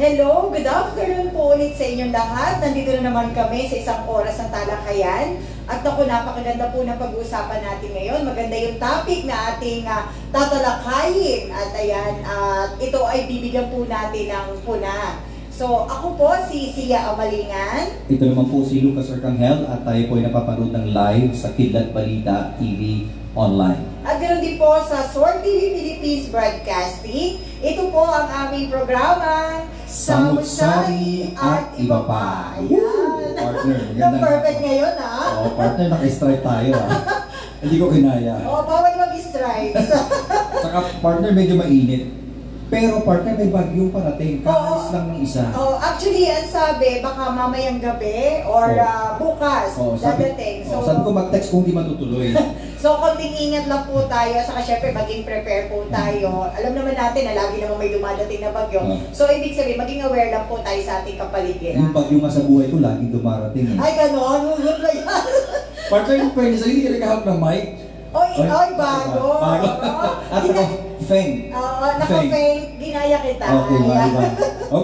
Hello, good afternoon po ulit sa inyong lahat. Nandito na naman kami sa isang oras ng talakayan. At naku, napakaganda po ng pag-uusapan natin ngayon. Maganda yung topic na ating tatalakayin. At ayan, ito ay bibigyan po natin ng puna. So, ako po si Sia Amalingan. Ito naman po si Lucas Arcangel at tayo po ay napapanood ng live sa Kidlat Balita TV online. At ganoon din po sa SOR TV Philippines Broadcasting. Ito po ang aming programa Samut-Sari at Iba Pa. Ayan. Partner, maganda. Perfect ngayon Oo, partner, naka-strike tayo Hindi ko kinaya. Bawal mag-strikes. Saka partner, medyo mainit. Pero partner, may bagyong parating. Kaalis lang ng isa. Actually, ang sabi, baka mamayang gabi or bukas dadating. Sabi ko mag-text kung di matutuloy. So, konting ingat lang po tayo. Saka syempre, maging prepare po tayo. Alam naman natin na lagi naman may dumadating na bagyo. So, ibig sabihin, maging aware lang po tayo sa ating kapaligiran. Yung bagyo nga sa buhay ko, laging dumarating Ay, gano'n. Huwag na yan. Partner, yung pwede sa'yo, hindi ka nagahap ng mic. Oy, bago. At ako, Feng. Naka-Feng. Ginaya kita. Okay, diba?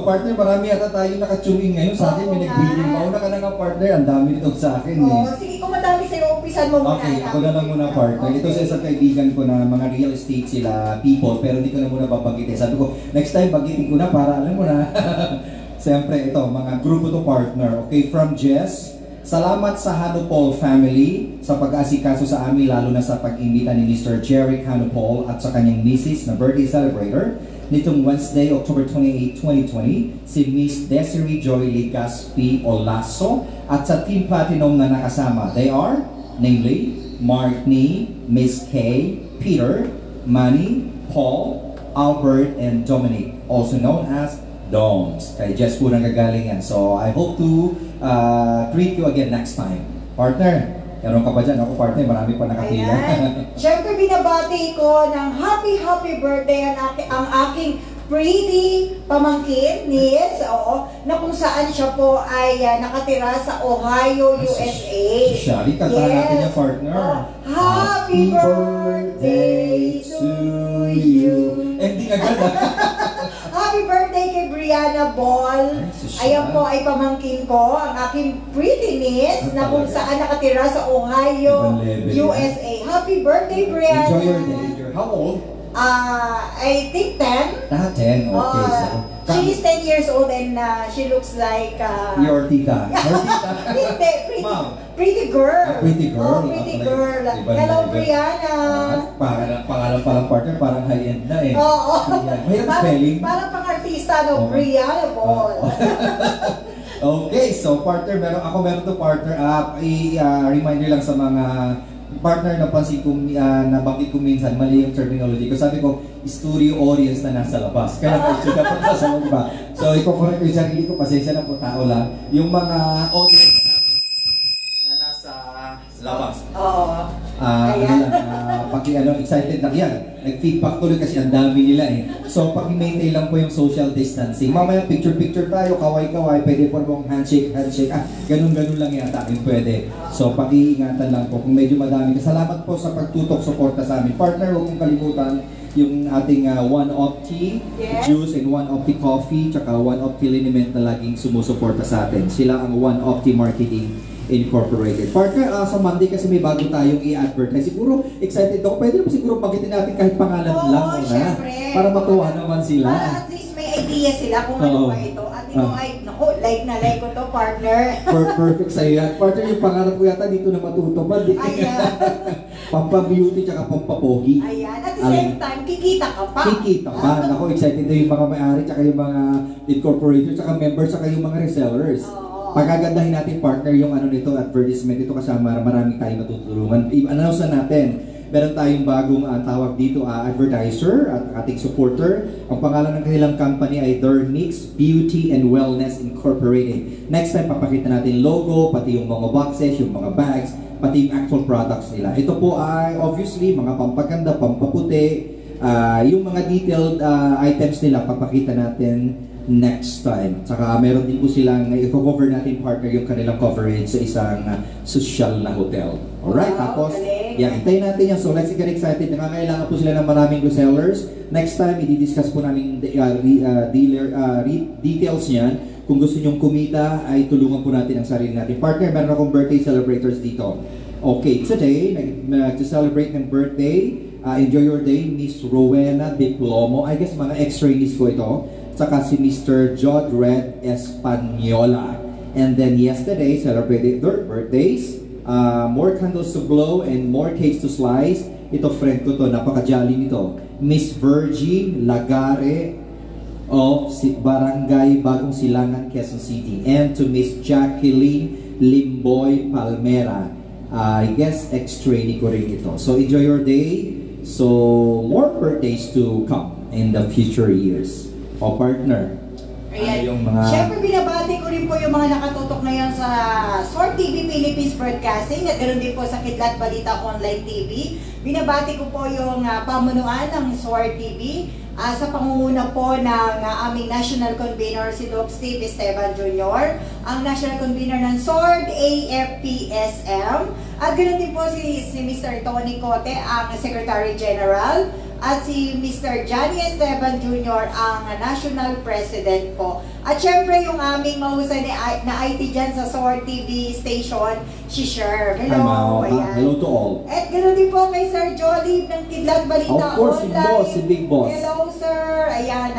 Partner, marami yata tayo naka-tune in ngayon. Sa akin, may nag-billing. Mauna ka na nga, partner. Ang dami nito sa akin. Sige, kung madami sa'yo, umpisan mo muna. Okay, ako na lang muna, partner. Ito sa isang kaibigan ko na mga real estate sila, people, pero hindi ko na muna babagitin. Sabi ko, next time, bagitin ko na para alam mo na. Siyempre, ito, mga grupo to partner. Okay, from Jess. Salamat sa Hanupol family sa pag-asikaso sa amin, lalo na sa pag-imbita ni Mr. Jeric Hanupol at sa kanyang misis na birthday celebrator nitong Wednesday, October 28, 2020, si Miss Desiree Joy Ligaspi Olaso at sa Team Platinum na nakasama. They are, namely, Martney, Miss Kay, Peter, Manny, Paul, Albert, and Dominic, also known as Doms. Kay Jess po nang gagaling yan. So, I hope to treat you again next time. Partner, meron ka ba dyan? Ako partner, marami pa nakapila. Siyempre, binabati ko ng happy birthday ang aking pretty pamangkin, niece, na kung saan siya po ay nakatira sa Ohio, USA. Shari, kanta natin yung partner. Happy birthday to you. Ending agad Happy birthday kay Brianna Ball. Ayan po ay pamangkin ko, ang aking pretty niece na kung saan nakatira sa Ohio, USA. Happy birthday, Brianna. Enjoy your day. How old? I think 10. 10, okay. She is 10 years old and she looks like... your tita. Your tita? Hindi, pretty girl. Pretty girl. Pretty girl. Hello, Brianna. Pangalan palang partner, parang high-end na Oo. Mahirap spelling. Parang pang-artista, no? Brianna Ball. Okay, so partner, meron to partner. I-reminder lang sa mga partner na pansin ko, nabanggit ko minsan, mali yung terminology ko. Sabi ko, studio audience na nasa labas. Kaya dapat nasa loob ba? So, i-correct ko yung sarili ko, pasensya na po, tao lang. Yung mga audience na nasa labas. Oo. Excited na yan. Nag-feedback tuloy kasi ang dami nila So, pag-maintain lang po yung social distancing. Mamaya picture-picture tayo, kaway-kaway, pwede po mong handshake. Ganun-ganun lang yata yung pwede. So, pag-iingatan lang po. Kung medyo madami. Salamat po sa pagtutok, suporta sa amin. Partner, huwag mong kalimutan yung ating One Up Tea, juice and One Up Tea coffee, tsaka One Up Tea liniment na laging sumusuporta sa atin. Sila ang One Up Tea Marketing Incorporated. Partner, sa Monday kasi may bago tayong i-advertise. Siguro, excited ako. Pwede naman siguro bagitin natin kahit pangalan lang. Para matuwa naman sila. At least may idea sila kung ano ba ito. At ito ay, like na like ko to, partner. Perfect sa'yo yan. Partner, yung pangarap ko yata dito na matutupad. Ayan. Pampa-beauty tsaka pampa-pogi. Ayan. At the same time, kikita ka pa. Kikita pa. Ako, excited na yung mga may-ari tsaka yung mga incorporator tsaka members tsaka yung mga resellers. Pagagandahin natin, partner, yung nito, advertisement. Ito kasama, marami tayong matutulungan. I-announce na natin. Meron tayong bagong tawag dito, advertiser at ating supporter. Ang pangalan ng kanilang company ay Dermix Beauty and Wellness Incorporated. Next time, papakita natin logo, pati yung mga boxes, yung mga bags, pati yung actual products nila. Ito po ay obviously mga pampaganda, pampaputi, yung mga detailed items nila, papakita natin next time. Saka meron din po silang i-cover natin, partner, yung kanilang coverage sa isang social na hotel. Alright, tapos Yeah, hintayin natin yan. So let's get excited. Nakakailangan po sila ng maraming resellers. Next time, i-discuss po namin details niyan. Kung gusto nyong kumita, ay tulungan po natin ang sarili natin. Partner, meron akong birthday celebrators dito. Okay, today, to celebrate ng birthday, enjoy your day, Miss Rowena Diplomo. I guess mga ex-trainees ko ito. Saka si Mr. Jodred Espanola. And then yesterday, celebrated their birthdays. More candles to blow and more cakes to slice. Ito, friend ko to, napaka-jolly nito. Miss Virgie Lagare of Barangay Bagong Silangan, Quezon City. And to Miss Jacqueline Limboy Palmera. I guess ex-trainee ko rin ito. So enjoy your day. So more birthdays to come in the future years. O partner. Ayan. Yung mga... Siyempre, binabati ko rin po yung mga nakatutok ngayon sa SWORD TV Philippines Broadcasting at ganoon din po sa Kidlat Balita Online TV. Binabati ko po yung pamunuan ng SWORD TV sa pangunguna po ng aming National Convener si Doc Steve Esteban Jr., ang National Convener ng SWORD AFPSM, at ganoon din po si Mr. Tony Cote, ang Secretary General, at si Mr. Johnny Esteban Jr. ang National President po. At syempre yung aming mahusay na IT dyan sa SWORD TV station, si Sher. Hello. Ayan. Hello to all. At ganoon din po kay Sir Jolly ng Kidlat Balita Of course, Online. si boss, si Big Boss. Hello sir. Ayan.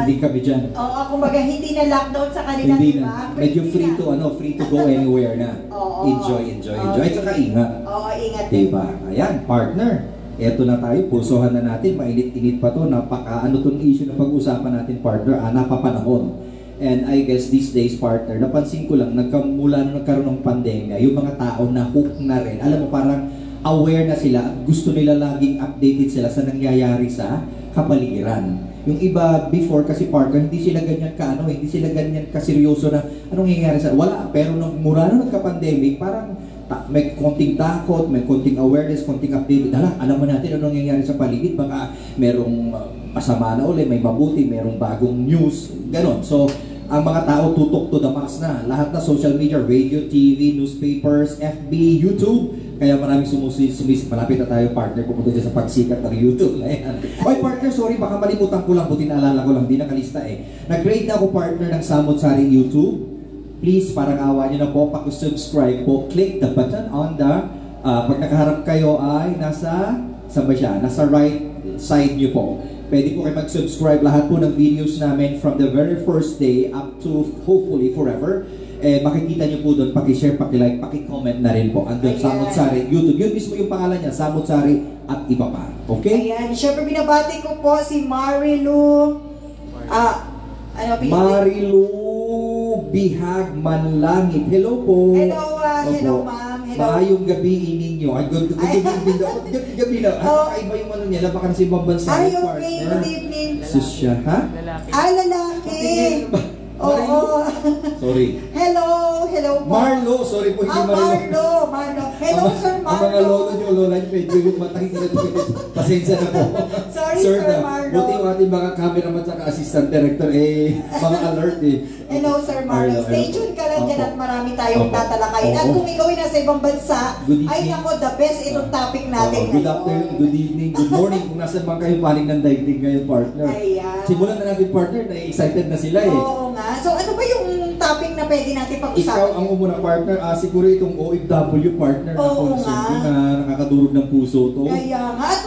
Hindi kami dyan. Oo, kumbaga hindi na lockdown sa kanila, Hindi diba? na. Medyo free to go anywhere na. Oo. Enjoy. At saka ingat. Oo, ingat. Diba? Ayan, partner. Eto na tayo, pulsohan na natin, mainit-init pa to, napaka-ano tong issue na pag-usapan natin, partner, napapanahon. And I guess these days, partner, napansin ko lang, mula nung nagkaroon ng pandemya, yung mga tao na hook na rin, alam mo, parang aware na sila, gusto nila laging updated sila sa nangyayari sa kapaligiran. Yung iba before kasi partner, hindi sila ganyan hindi sila ganyan kaseryoso na anong nangyayari sa, wala, pero nung mula nung nagka-pandemic, parang may konting takot, may konting awareness, konting update. Alam mo natin anong nangyayari sa paligid. Baka merong masama na uli, may mabuti, merong bagong news. Ganon. So, ang mga tao tutok to the max na. Lahat na social media, radio, TV, newspapers, FB, YouTube. Kaya maraming sumisip. Malapit na tayo, partner, pupunta dyan sa pagsikat ng YouTube. Ayan. Oy, partner, sorry, baka malimutan ko lang. Buti naalala ko lang, di nakalista eh. Nag-create na ako, partner, ng Samot Saring YouTube. Please, parang awa nyo na po, pag-subscribe po, click the button on the, pag nakaharap kayo ay nasa, saan ba siya? Nasa right side nyo po. Pwede po kayo mag-subscribe lahat po ng videos namin from the very first day up to hopefully forever. Makikita nyo po doon, paki-share, paki-like, paki-comment na rin po. Andun, Samot Sari, YouTube. Yun mismo yung pangalan niya, Samot Sari at iba pa. Okay? Ayan, syempre binabati ko po si Marilu, Marilu Bihag Manlangit. Hello po. Hello, hello ma'am. Hello. Maayong gabi ninyo. Ay, gabi na. Kakaiba yung ano niya. Labakan sa ibang bansa. Ay, okay. Good evening. Susya, ha? Lalaki. Oo. Sorry. Hello po. Marlo. Sorry po, hindi Marlo. Marlo. Hello, Sir Marlo. Ang mga lolo nyo, lola nyo, medyo yung matay sila. Pasensya na po. Sorry, Sir Marlo. Buti yung ating mga cameraman at assistant director, mga alert eh. Hello, Sir Marlo. Stay tuned ka lang dyan at marami tayong tatalakayin. At kung ikaw ay nasa ibang bansa, ay nako, the best itong topic natin Good afternoon, good evening, good morning. Kung nasan man kayo paling ng daigdig ngayon, partner. Ayan. Simulan na natin, partner, na excited na sila eh. Oo nga. So ano ba yung topic na pwede natin pag-usapan? Ikaw ang umuna, partner. Siguro itong OFW partner na concern ko na nakakadurog ng puso to. Kaya nga. At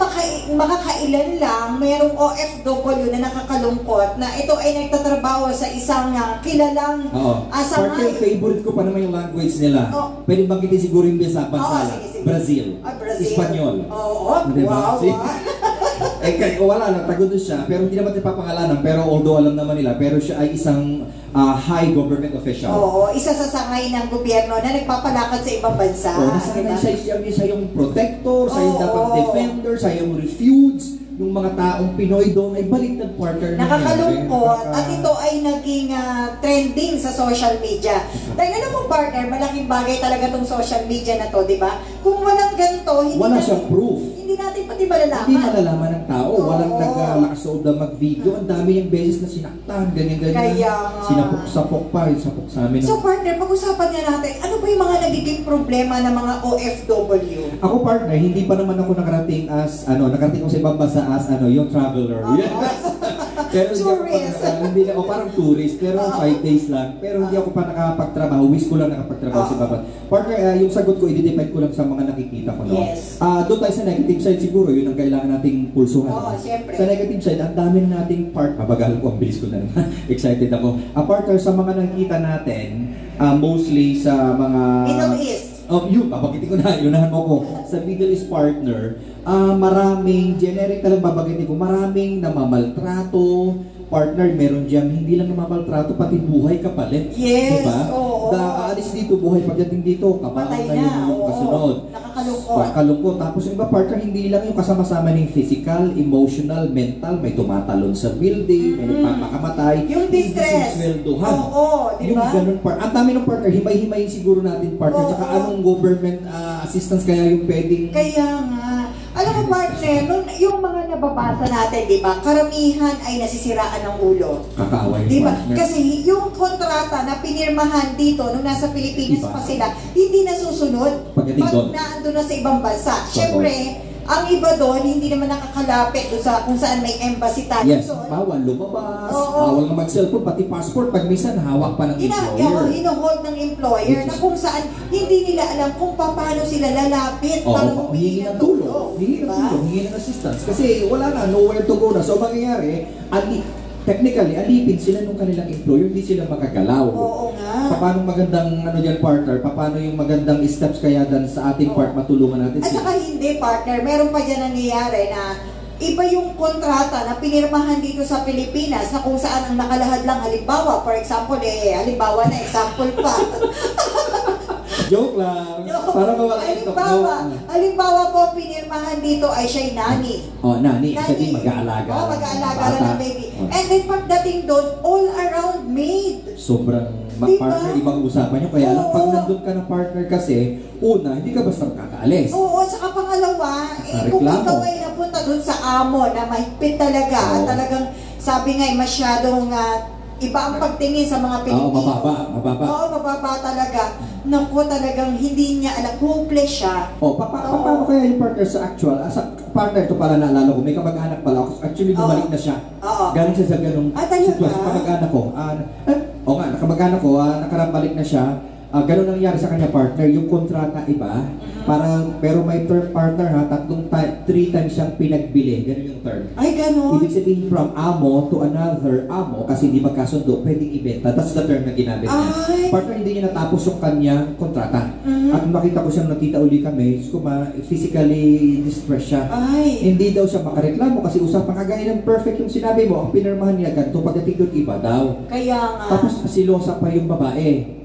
makakailan lang, mayroong OFW na nakakalungkot na ito ay nagtatrabaho sa isang kilalang Partner, favorite ko pa naman yung language nila. Pwede banggitin siguro yung sa bansa. Brazil. Brazil. Espanyol. Oo. Diba? Wow. Wala lang, tago doon siya, pero hindi naman tayo papangalanan, pero although alam naman nila, pero siya ay isang high government official. Oo, isa sa sangay ng gobyerno na nagpapalakad sa ibang bansa. Nasanay siya yung protector, siya yung dapat defender, siya yung refuge, yung mga taong Pinoy doon ay baliktad partner. Nakakalungkot at ito ay naging trending sa social media. Dahil alam mo partner, malaking bagay talaga tong social media na to, di ba? Kung walang ganito, wala siyang proof. Hindi hindi natin pati malalaman. Hindi malalaman ng tao. Oo. Walang naglakas-loob na mag-video. Ang dami yung beses na sinaktan, ganyan-ganyan. Kaya nga. Sinapok-sapok pa, sapok sa amin. So partner, pag-usapan nga natin, ano ba yung mga nagiging problema ng mga OFW? Ako partner, hindi pa naman ako nakarating as, nakarating ko sa ibang bansa as, yung traveler. Pero Tourist. Hindi na, parang tourist, pero 5 days lang. Pero hindi ako pa nakapagtrabaho, wish ko lang nakapagtrabaho sa ibang. Partner, yung sagot ko, i-depend ko lang sa mga nakikita ko. No? Yes. Doon tayo sa negative side siguro, yun ang kailangan nating pulsuhan. Oo, syempre. Sa negative side, ang dami na nating mabagal ko, ang bilis ko na naman. Excited ako. Partner, sa mga nakikita natin, mostly sa mga... Middle East. Babagitin ko na, yunahan mo ko. Sa Middle East partner, maraming, generic talagang babagitin ko, maraming namamaltrato, partner, meron dyan, hindi lang namamaltrato, pati buhay kapalit. Yes, diba? oo. Aalis dito, buhay, pagdating dito, Patay kabahan na yung oo. kasunod. Nakakalungkot. Nakakalungkot. Tapos yung iba partner, hindi lang yung kasama-sama ng physical, emotional, mental, may tumatalon sa building, may nagpapakamatay. Yung distress. Hindi sinisweldohan. Oo, di ba? Yung ganun ang dami ng partner, himay-himayin siguro natin partner, Oo. tsaka anong government assistance kaya yung pwedeng... Kaya nga. Alam mo partner, yung mga nababasa natin, di ba, karamihan ay nasisiraan ng ulo. Kakaaway yung Di ba? partner. Kasi yung kontrata na pinirmahan dito nung nasa Pilipinas Diba? pa sila, hindi nasusunod Pagdating pag doon. naandun na sa ibang bansa. Siyempre, ang iba doon, hindi naman nakakalapit doon sa kung saan may embassy tayo Yes, doon. bawal lumabas, Oo. bawal na mag-cellphone, pati passport, pag minsan hawak pa ng employer. Hinohold ng employer na kung saan hindi nila alam kung paano sila lalapit para Oo, humingi hingi ng ng tulong. tulong, hingi ng Diba? tulong, hingi ng assistance. Kasi wala na, nowhere to go na. So mangyayari, technically, alipin sila nung kanilang employer, hindi sila makagalaw. Oo nga. Paano magandang dyan partner? Paano yung magandang steps kaya dan sa ating part matulungan natin At sila? saka hindi partner, meron pa dyan nangyayari na iba yung kontrata na pinirmahan dito sa Pilipinas na kung saan ang nakalahad lang halimbawa, for example, halimbawa na example pa. Joke lang. Para mawala yung Halimbawa po, pinirmahan dito ay siya'y nani. Nani, sabi mag-aalaga. Mag-aalaga lang ng baby. And then pagdating doon, all around maid. Sobrang Diba? partner, ibang usapan nyo. Kaya lang, pag Oo. nandun ka ng partner kasi, una, hindi ka basta kakaalis. Oo, saka pangalawa, kung Reklamo. ikaw ay napunta doon sa amo na mahigpit talaga, at Oo. talagang sabi nga masyadong iba ang pagtingin sa mga Pilipino. Mababa. Oo, mababa talaga. Naku, talagang hindi niya alam, hopeless siya. Paano kaya yung partner sa actual? Sa partner, ito pala naalala ko, may kamag-anak pala ako. Actually, bumalik na siya. Oo. Galing siya sa ganung Talaga? sitwasyon. Kamag-anak ko. Nakamag-anak ko, nakarambalik na siya. Ganun ang nangyari sa kanya partner, yung kontrata iba, pero may term partner ha, 3 times siyang pinagbili, ganun yung term. Ay, ganun. Ibig sabihin from amo to another amo, kasi hindi magkasundo, pwedeng ibenta. That's the term na ginamit niya. Ay. Partner, hindi niya natapos yung kanyang kontrata. At makita ko siyang nakita uli kami, physically distressed siya. Ay. Hindi daw siya makareklamo kasi usapan kagaya ng perfect yung sinabi mo, ang pinirmahan niya ganito, pagdating doon iba daw. Kaya nga. Tapos silosa pa yung babae.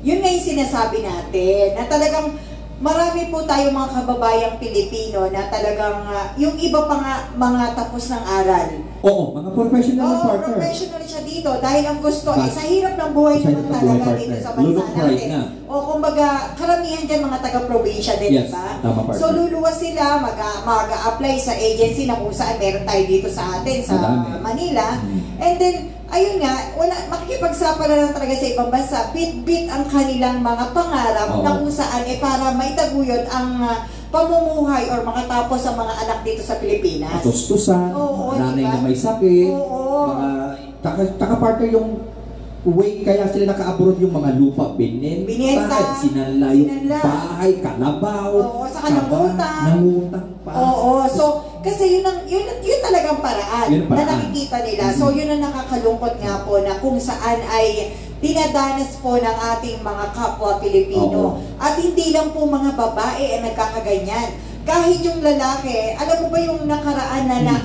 Yun nga yung sinasabi natin, na talagang marami po tayong mga kababayang Pilipino na talagang, yung iba pa nga mga tapos ng aral. Oo, mga professional na Oo, partner. professional siya dito dahil ang gusto, sa hirap ng buhay Sa hirap naman ng buhay, talaga partner. dito sa bansa Lulong pride natin. na. O kumbaga, karamihan dyan mga taga-probinsya din, Yes, diba? tama, partner. So luluwas sila, mag-a-apply sa agency na kung saan meron tayo dito sa atin, sa Madami. Manila. And then, ayun nga, makikipagsapa na lang talaga sa ibang bansa, bit-bit ang kanilang mga pangarap Oo. na kung saan para maitaguyod ang pamumuhay or makatapos sa mga anak dito sa Pilipinas. Katustusan, Oo, nanay diba? na may sakit, Oo. taka partner yung way kaya sila naka-abroad yung mga lupa Binenta, sinanla yung sinanla. bahay, kalabaw, Oo, saka nangutang. nangutang pa. Oo, so kasi yun talagang paraan, Yun ang paraan. na nakikita nila. So yun ang nakakalungkot nga po na kung saan ay dinadanas po ng ating mga kapwa Pilipino. Oo. At hindi lang po mga babae ay nagkakaganyan. Kahit yung lalaki, alam mo ba yung nakaraan na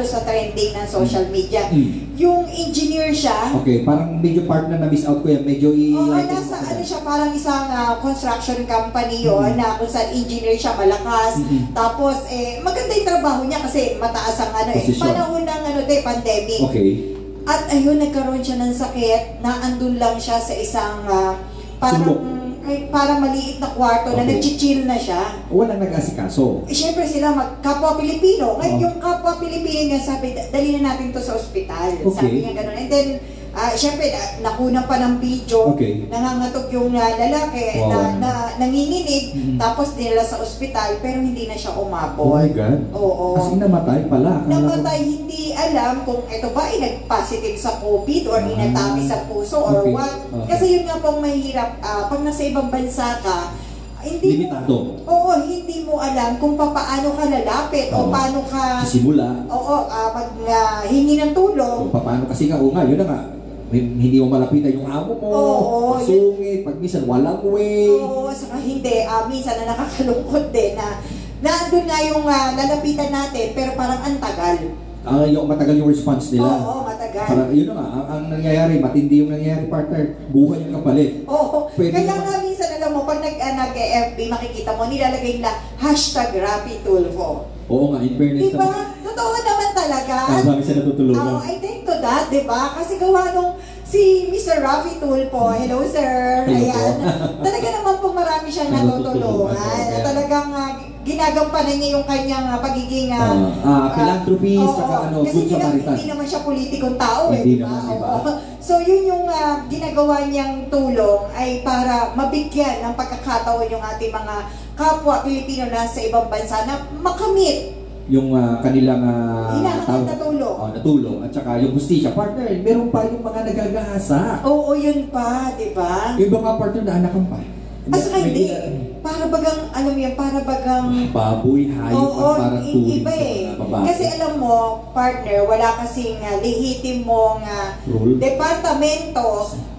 sa trending ng social media? Yung engineer siya. Okay, parang medyo partner na miss out ko yan. Medyo Oo, nasa siya, parang isang construction company yun, na kung saan engineer siya, malakas. Tapos, maganda yung trabaho niya kasi mataas ang Posisyon. panahon ng pandemic. Okay. At ayun, nagkaroon siya ng sakit, na andun lang siya sa isang parang, Sulok. Ay, para maliit na kwarto na Okay. nag-chill na siya. Walang nag-asikaso. Eh, syempre sila kapwa Pilipino. Ngayon, Oh. yung kapwa Pilipino niya, sabi, dali na natin to sa ospital. Okay. Sabi niya gano'n. And then, syempre, nakunan pa ng video, Okay. nangangatog yung lalaki Wow. na nanginginig, Mhm. tapos dinala sa ospital, pero hindi na siya Oh umabot. my God. Oo. Kasi namatay pala. Akala ko- Namatay, hindi alam kung ito ba ay nag-positive sa COVID or inatake sa puso or Okay. what. Okay. Kasi yun nga pong mahirap, pag nasa ibang bansa ka, hindi Limitado. Oo, hindi mo alam kung paano ka lalapit o Oo. paano ka Sisimula. hingi ng tulong. Kung paano kasi nga, yun na nga. Hindi mo malapitan yung amo mo, Oo, masungit, pag minsan walang way. Oo, saka hindi. Minsan na nakakalungkot din na andun nga yung lalapitan natin pero parang ang tagal. Yung matagal yung response nila. Oo, matagal. Parang yun na nga, ang nangyayari, matindi yung nangyayari, partner, buhay yung kapalit. Oo. Pwede Kaya naman. nga minsan alam mo, pag nag-FB, makikita mo, nilalagay nila #RappiTulfo. Oo nga, in fairness Diba? Totoo naman talaga. Marami siya natutulungan. I think to that, diba? Kasi gawa nung si Mr. Rafi Tulfo, hello sir, Hello ayan. po. Talaga naman po marami siyang Natutulungan, natutulungan. okay. Talagang ginagampanan niya yung kanyang pagiging philanthropist, oo, saka kasi good Samaritan. hindi naman siya politikong tao Hindi diba? naman, diba? Oo. So yun yung ginagawa niyang tulong ay para mabigyan ng pagkakataon yung ating mga kapwa Pilipino na sa ibang bansa na makamit Yung kanilang hinahanap na tulong. natulong. At saka yung hustisya, partner, meron pa yung mga nagagahasa. Oo, yun pa, di ba? Yung mga partner na anakan pa. Saka hindi. Para bagang, alam mo yan, para bagang Baboy, hayop, oo, at parang turing iba sa eh. mga babae. Kasi alam mo, partner, wala kasing lehitimong Rule? departamento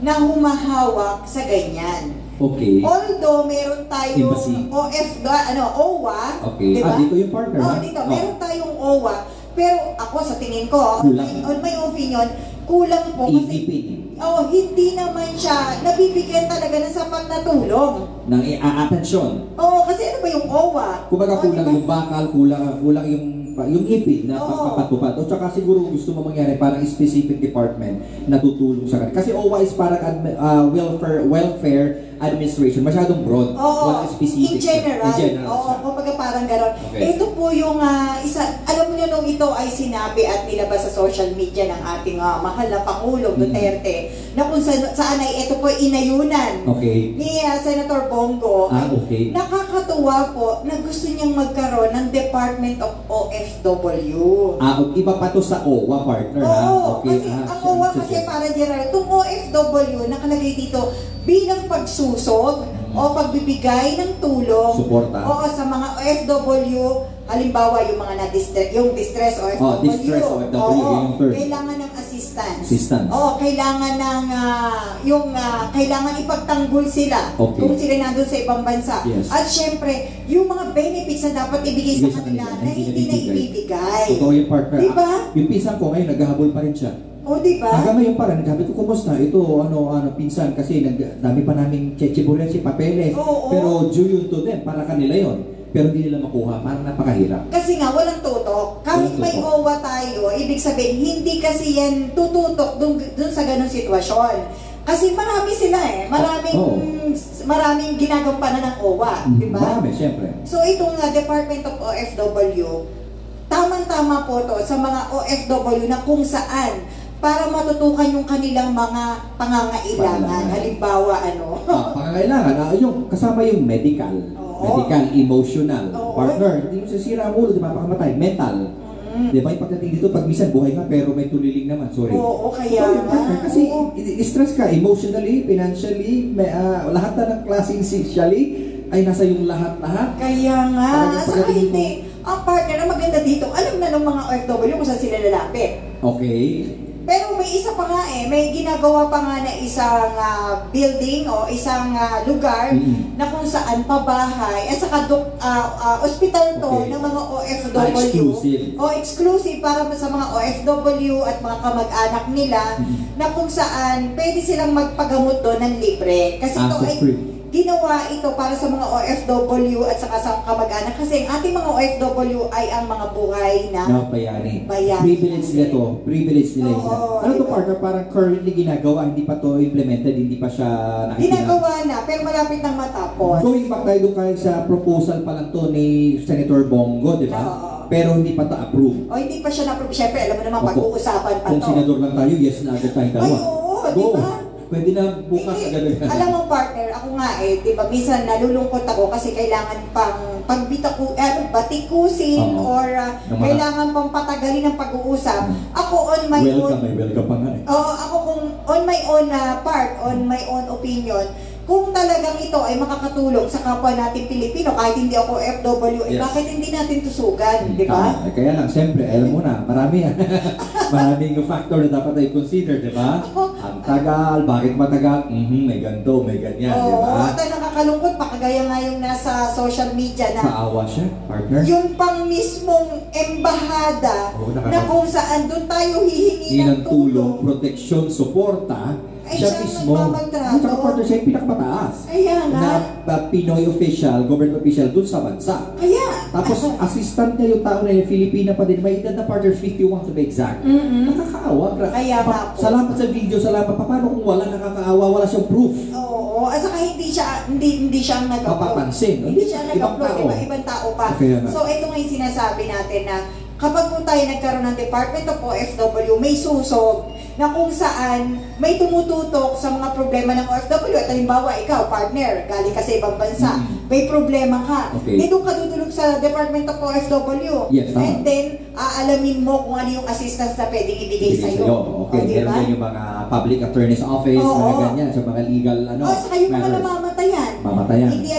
na humahawak sa ganyan. Okay. Although meron tayong Embassy. OWA, Okay. di ba? Dito yung partner, Oo, ha? dito. Oh. Meron tayong OWA, pero ako sa tingin ko, Kulang. on my opinion, kulang po kasi EVP hindi naman siya nabibigyan talaga ng sapat na tulong. ng atensyon. Oo, kasi ano ba yung OWA? Kumbaga kulang diba? yung bakal, kulang yung ipit na Oo. pagpapatupad. O tsaka siguro gusto mo mangyari parang specific department na tutulong sa kanila. Kasi OWA is parang welfare administration. Masyadong broad. Oo, Walang specific. in general. Oo, siya. kumbaga parang gano'n. Okay. Ito po yung isa, alam niyo nung ito ay sinabi at nilabas sa social media ng ating mahal na Pangulong Duterte, na kung saan ay ito po inayunan Okay. ni Senator Bongo. Okay. Nakakatuwa po na gusto niyang magkaroon ng Department of OFW. Iba pa to sa OWA partner ha. Oo, Okay. kasi ang OWA kasi para general, itong OFW nakalagay dito bilang pagsusog o pagbibigay ng tulong Suporta. oo, sa mga OFW, halimbawa yung mga yung distress OFW. Distress OFW, yung term. Kailangan ng assistance. Assistance. Oo, kailangan ng kailangan ipagtanggol sila Okay. kung sila nandun sa ibang bansa. Yes. At syempre, yung mga benefits na dapat ibigay sa kanila na hindi na ibibigay. Totoo yung partner. Diba? Yung pinsan ko ngayon, naghahabol pa rin siya. O, diba? Hanggang ngayon pa rin, naghabi ko, kumusta? Ito, pinsan, kasi dami pa namin chechiburechi, papeles. Oo. Pero due yun to them, para kanila yon. Pero hindi nila makuha, parang napakahirap. Kasi nga, walang tutok. Kahit Walang may tutok. OWA tayo, ibig sabihin, hindi kasi yan tututok dun sa ganung sitwasyon. Kasi marami sila eh. Maraming ginagampanan ng OWA. Di ba? Marami, siyempre. So, itong Department of OFW, tamang-tama po to sa mga OFW na kung saan para matutukan yung kanilang mga pangangailangan. Pangangailangan. Halimbawa, Pangangailangan, yung kasama yung medical. Oo. Medical, emotional. Oo. Partner, hindi mo sisira ang ulo, di ba? Pakamatay. Mental. Di ba? Yung pagdating dito, pag minsan buhay nga, pero may tuliling naman. Sorry. Oo, kaya Totoo yun, nga. partner. Kasi Oo. stress ka, emotionally, financially, lahat na ng klaseng socially, ay nasa yung lahat-lahat. Kaya nga, Talagang saka pagdating mo- hindi. Ang partner na maganda dito, alam na ng mga OFW kung saan sila lalapit. Okay. Pero may isa pa nga may ginagawa pa nga na isang building o isang lugar na kung saan pabahay, at saka hospital to Okay. ng mga OFW. Exclusive. O exclusive para sa mga OFW at mga kamag-anak nila na kung saan pwede silang magpagamot doon ng libre. Kasi ito So ay free. ginawa ito para sa mga OFW at saka sa kamag-anak kasi ang ating mga OFW ay ang mga buhay na bayani. bayani. Privilege nila to. Privilege nila isa. Oo, Ano to diba? partner? Parang currently ginagawa, hindi pa to implemented, hindi pa siya Ginagawa na, pero malapit nang matapos. Going back tayo doon kayo sa proposal pa lang to ni Senator Bongo, di ba? Oo. Pero hindi pa to approve. O hindi pa siya na-approve. Siyempre, alam mo naman, Opo. pag-uusapan pa Kung to. senador lang tayo, yes na agad tayong Ay, dalawa. oo, Go. di ba? Pwede na bukas agad. Alam mo partner, ako nga di ba, minsan nalulungkot ako kasi kailangan pang batikusin Oo. or Naman. kailangan pang patagalin ang pag-uusap. Ako on my own, May welcome pa nga eh. ako kung on my own part, on my own opinion, kung talagang ito ay makakatulong sa kapwa natin Pilipino, kahit hindi ako FW, Yes. bakit hindi natin tusugan, di ba? Tama. Kaya lang, siyempre, alam mo na, marami yan. Maraming factor na dapat ay consider, di ba? Ang tagal, bakit matagal? May ganito, may ganyan, di Oo, ba? at nakakalungkot pa, kagaya nga yung nasa social media na Kaawa siya, partner. yung pang mismong embahada Oo, nakaka- na kung saan doon tayo hihingi Ng tulong, proteksyon, suporta, Ay, siya siya mismo. nagmamaltrato. At saka partner siya yung pinakamataas. Kaya nga. Na Pinoy official, government official dun sa bansa. Kaya. Tapos assistant niya yung tao na yung Filipina pa din. May edad na partner 51 to be exact. Nakakaawa. Kaya nga po. Salamat sa video, salamat. Paano kung wala nakakaawa, wala siyang proof? Oo, at saka hindi siya ang nag-upload. Mapapansin. Hindi siya Ibang nag-upload, tao. ibang tao pa. Kaya nga. So ito nga yung sinasabi natin na kapag po tayo nagkaroon ng Department of OFW, may susog na kung saan may tumututok sa mga problema ng OFW. At halimbawa, ikaw, partner, galing ka sa ibang bansa, may problema ka. Okay. Dito ka dudulog sa Department of OFW. Yes, tama. And then, aalamin mo kung ano yung assistance na pwedeng ibigay sa'yo. Okay, O, diba? meron din yung mga public attorney's office, Oo. mga ganyan, sa mga legal, Saka yung mga matters. namamatayan. Mamatayan. Hindi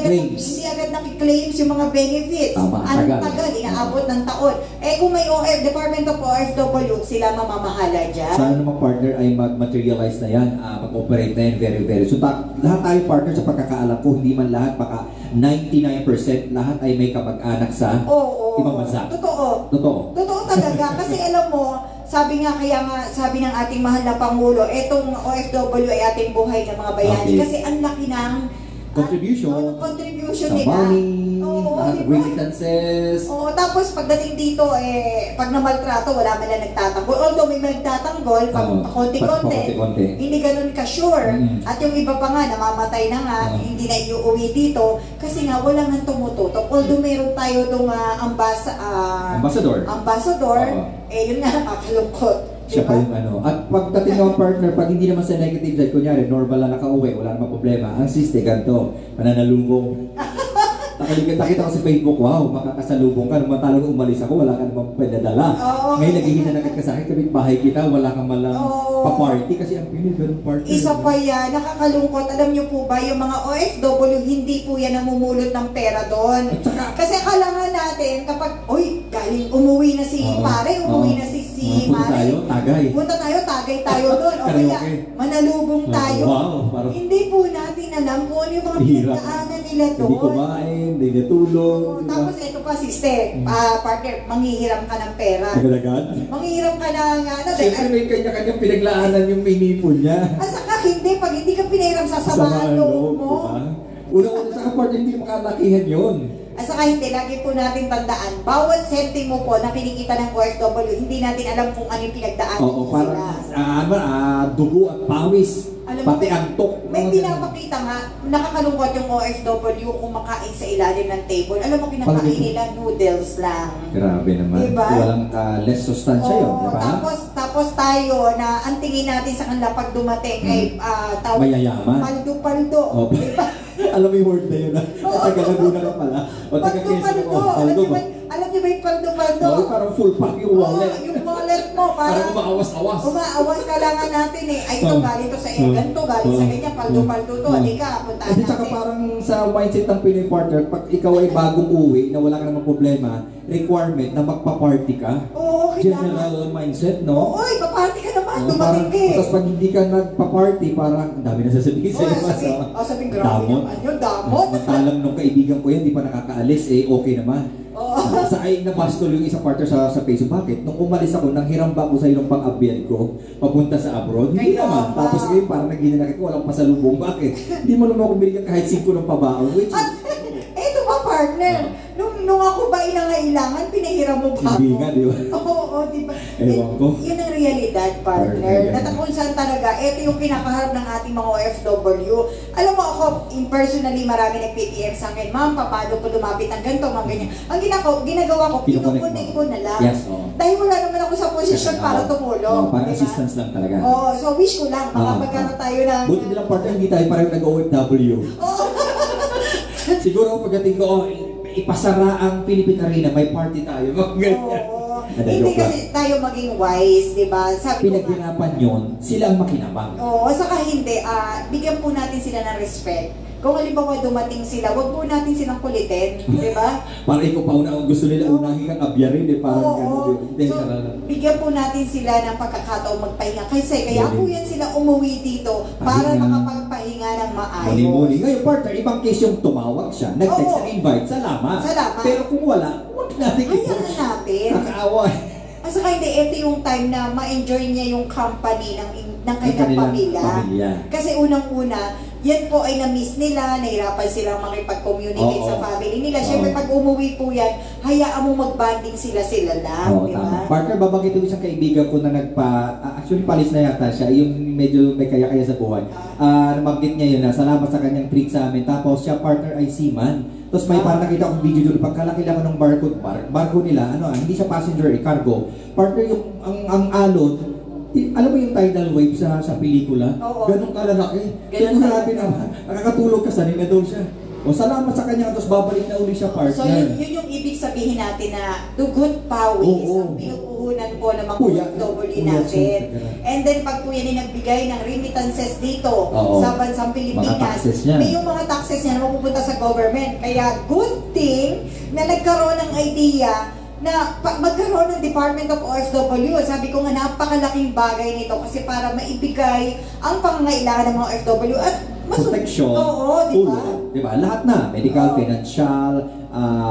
agad nakikclaims yung mga benefits. Tama, Ang tagal. tagal, inaabot ng taon. Kung may Department of OFW, sila mamamahala dyan. Sana naman partner ay mag-materialize na yan, mag-operate na yan very soon. Lahat tayo partner sa pagkakaalam ko, hindi man lahat, baka 99% lahat ay may kamag-anak sa Oo. ibang bansa. Totoo. Totoo. Talaga. Kasi alam mo, sabi ng ating mahal na Pangulo, etong OFW ay ating buhay ng mga bayani. Okay. Kasi ang laki ng Contribution. contribution Sa nila. money, Oo, lahat diba? remittances. Oo, tapos pagdating dito, pag namaltrato, wala man lang nagtatanggol. Although may nagtatanggol, pag Oo, konti-konti, pakonti-konti. hindi ganun ka-sure. Mm. At yung iba pa nga, namamatay na nga, Oo. hindi na iuwi dito, kasi nga wala nga tumututok. Although meron tayo itong Ambassador. Oo. yun nga, nakakalungkot. Siya pa yung ano. At pagdating ng partner, pag hindi naman sa negative side, kunyari, normal lang nakauwi, wala namang problema. Ang siste, ganito, pananalubong. Nakita ko sa Facebook, wow, makakasalubong ka. Nung matalang umalis ako, wala ka namang pwede dala. Oo. Ngayon, naghihina na ka sa akin, kapit bahay kita, wala kang malang Oo. pa-party. Kasi ang Pinoy, ganun party. Isa pa yan, nakakalungkot. Alam niyo po ba, yung mga OFW, hindi po yan namumulot ng pera doon. Kasi akala nga natin, kapag, galing, umuwi na si Oo. pare, umuwi Oo. na si Punta Mare. tayo, tagay. Punta tayo, tagay tayo doon. O kaya, Karaoke. manalubong Oo, tayo. wow, parang- Hindi po natin alam kung ano yung mga Hirap. pinagdaanan nila Hindi doon. kumain, hindi natulog. Oo, tapos ito pa, sister, partner, manghihiram ka ng pera. Agad-agad. Manghihiram ka ng, Siyempre may kanya-kanyang pinaglaanan yung minipon niya. saka hindi, pag hindi ka pinahiram, sasamahan loob mo. diba? Una-una sa kaport, hindi makalakihan yun. At saka hindi, lagi po natin tandaan, bawat sentimo po na kinikita ng OFW, hindi natin alam kung ano yung pinagdaanan Oo, po parang sila. dugo at pawis. Alam mo, Pati antok. May Mga pinapakita nga, nakakalungkot yung OFW kumakain sa ilalim ng table. Alam mo, kinakain Palagi. nila noodles lang. Grabe naman. Diba? Walang less sustansya yun, Oo, di ba? tapos tayo na ang tingin natin sa kanila pag dumating ay tawag Mayayaman. paldo-paldo. Oh. Diba? Alam mo yung word na yun, ha? Oo. Taga-Laguna ka pala. O taga-Quezon Paldo-paldo. ako. Paldo ba? Alam niyo ba yung paldo-paldo? Oo, parang full pack yung wallet. Oo, yung wallet mo, Parang parang umaawas-awas. umaawas ka lang natin eh. Ay, ito, galing to sa ganito, galing sa ganyan, paldo-paldo to. Hindi ka, puntaan At saka natin. parang sa mindset ng Pinoy partner, pag ikaw ay bagong uwi na wala ka namang problema, requirement na magpa-party ka. Oo, kailangan. General mindset, no? Oo, ipaparty ka naman, Oo, dumating ka eh. Tapos pag hindi ka nagpa-party, parang ang dami na sasabihin sa'yo. Sabi, grabe Damot. naman yun, damot. Matalang nung kaibigan ko yan, di pa nakakaalis, okay naman. Oo. Sa ay nabastol yung isang partner sa Facebook. Bakit? Nung umalis ako, nanghiram ba ako sa iyo ng pang-abyan ko papunta sa abroad? Hindi Kaya naman. ba? Tapos ngayon parang naghinanakit ko, walang pasalubong. Bakit? Hindi mo naman ako binigyan kahit 5 ng pabaon. Which At eto ba partner, nung ako ba inangailangan, pinahiram mo ba hindi ako? nga, di ba? Oo, di ba? Ewan ko. Yun ang realidad, partner. Partner. Kung saan talaga, ito yung kinakaharap ng ating mga OFW. Alam mo ako, personally, marami nag-PTM sa akin, ma'am, paano po lumapit ng ganito, mga ganyan. Ang ginagawa ko, pinukunik ko na lang. Yes, oo. Dahil wala naman ako sa posisyon para tumulong. Parang di ba? assistance lang talaga. Oo, so wish ko lang, makapagkaroon tayo ng... Buti nilang partner, hindi tayo parang nag-OFW. Oo. Siguro pagdating ko, ipasara ang Philippine Arena, may party tayo. Mga ganyan. Oo. Hindi kasi tayo maging wise, di ba? Sabi ko nga, Pinaghirapan yun, sila ang makinabang. oo, saka hindi, bigyan po natin sila ng respect. Kung halimbawa dumating sila, wag po natin silang kulitin, di ba? Parang ikaw pa una, gusto nila unahin kang abyarin, eh, parang Oo. gano'n. Hindi, So, bigyan po natin sila ng pagkakataong magpahinga. Kasi kaya po yan sila umuwi dito para Pahinga. makapagpahinga ng maayos. Muni-muni. Ngayon, partner, ibang case yung tumawag siya, nag-text Oo. na invite, salamat. Salamat. Pero kung wala, huwag natin Hayaan natin. Nakaawa. At saka hindi, ito yung time na ma-enjoy niya yung company ng kanyang kanilang pamilya. Kasi unang-una, yan po ay na-miss nila, nahirapan silang makipag-communicate Oo. sa family nila. Oo. Siyempre, pag umuwi po yan, hayaan mo mag-banding sila lang, Oo, di tama. ba? Partner, babangkit yung isang kaibigan ko na actually palis na yata siya, yung medyo may kaya-kaya sa buhay. Nabanggit niya yun na salamat sa kanyang treat sa amin. Tapos siya partner ay seaman. Tapos may parang nakita akong video doon, pagkalaki lang ng barko nila, hindi siya passenger, cargo. Partner, yung ang alon, alam mo yung tidal wave sa pelikula? Oo. Ganun kalalaki. Ganun Kaya grabe kalaki. naman. Nakakatulog ka, sanay na daw siya. O salamat sa kanya, tapos babalik na uli siya, partner. So, yun yung ibig sabihin natin na dugot pawis Oo. ang pinupuhunan po ng mga Kuya. OFW Kuya, natin. siyempre. And then, pag po yan ay nagbigay ng remittances dito Oo. sa bansang Pilipinas, Mga taxes niya. may yung mga taxes niya na mapupunta sa government. Kaya, good thing na nagkaroon ng idea na magkaroon ng Department of OFW. Sabi ko nga, napakalaking bagay nito kasi para maibigay ang pangangailangan ng mga OFW at Protection, Oo, di ba? tulong, di ba? Lahat na, medical, Oo. financial,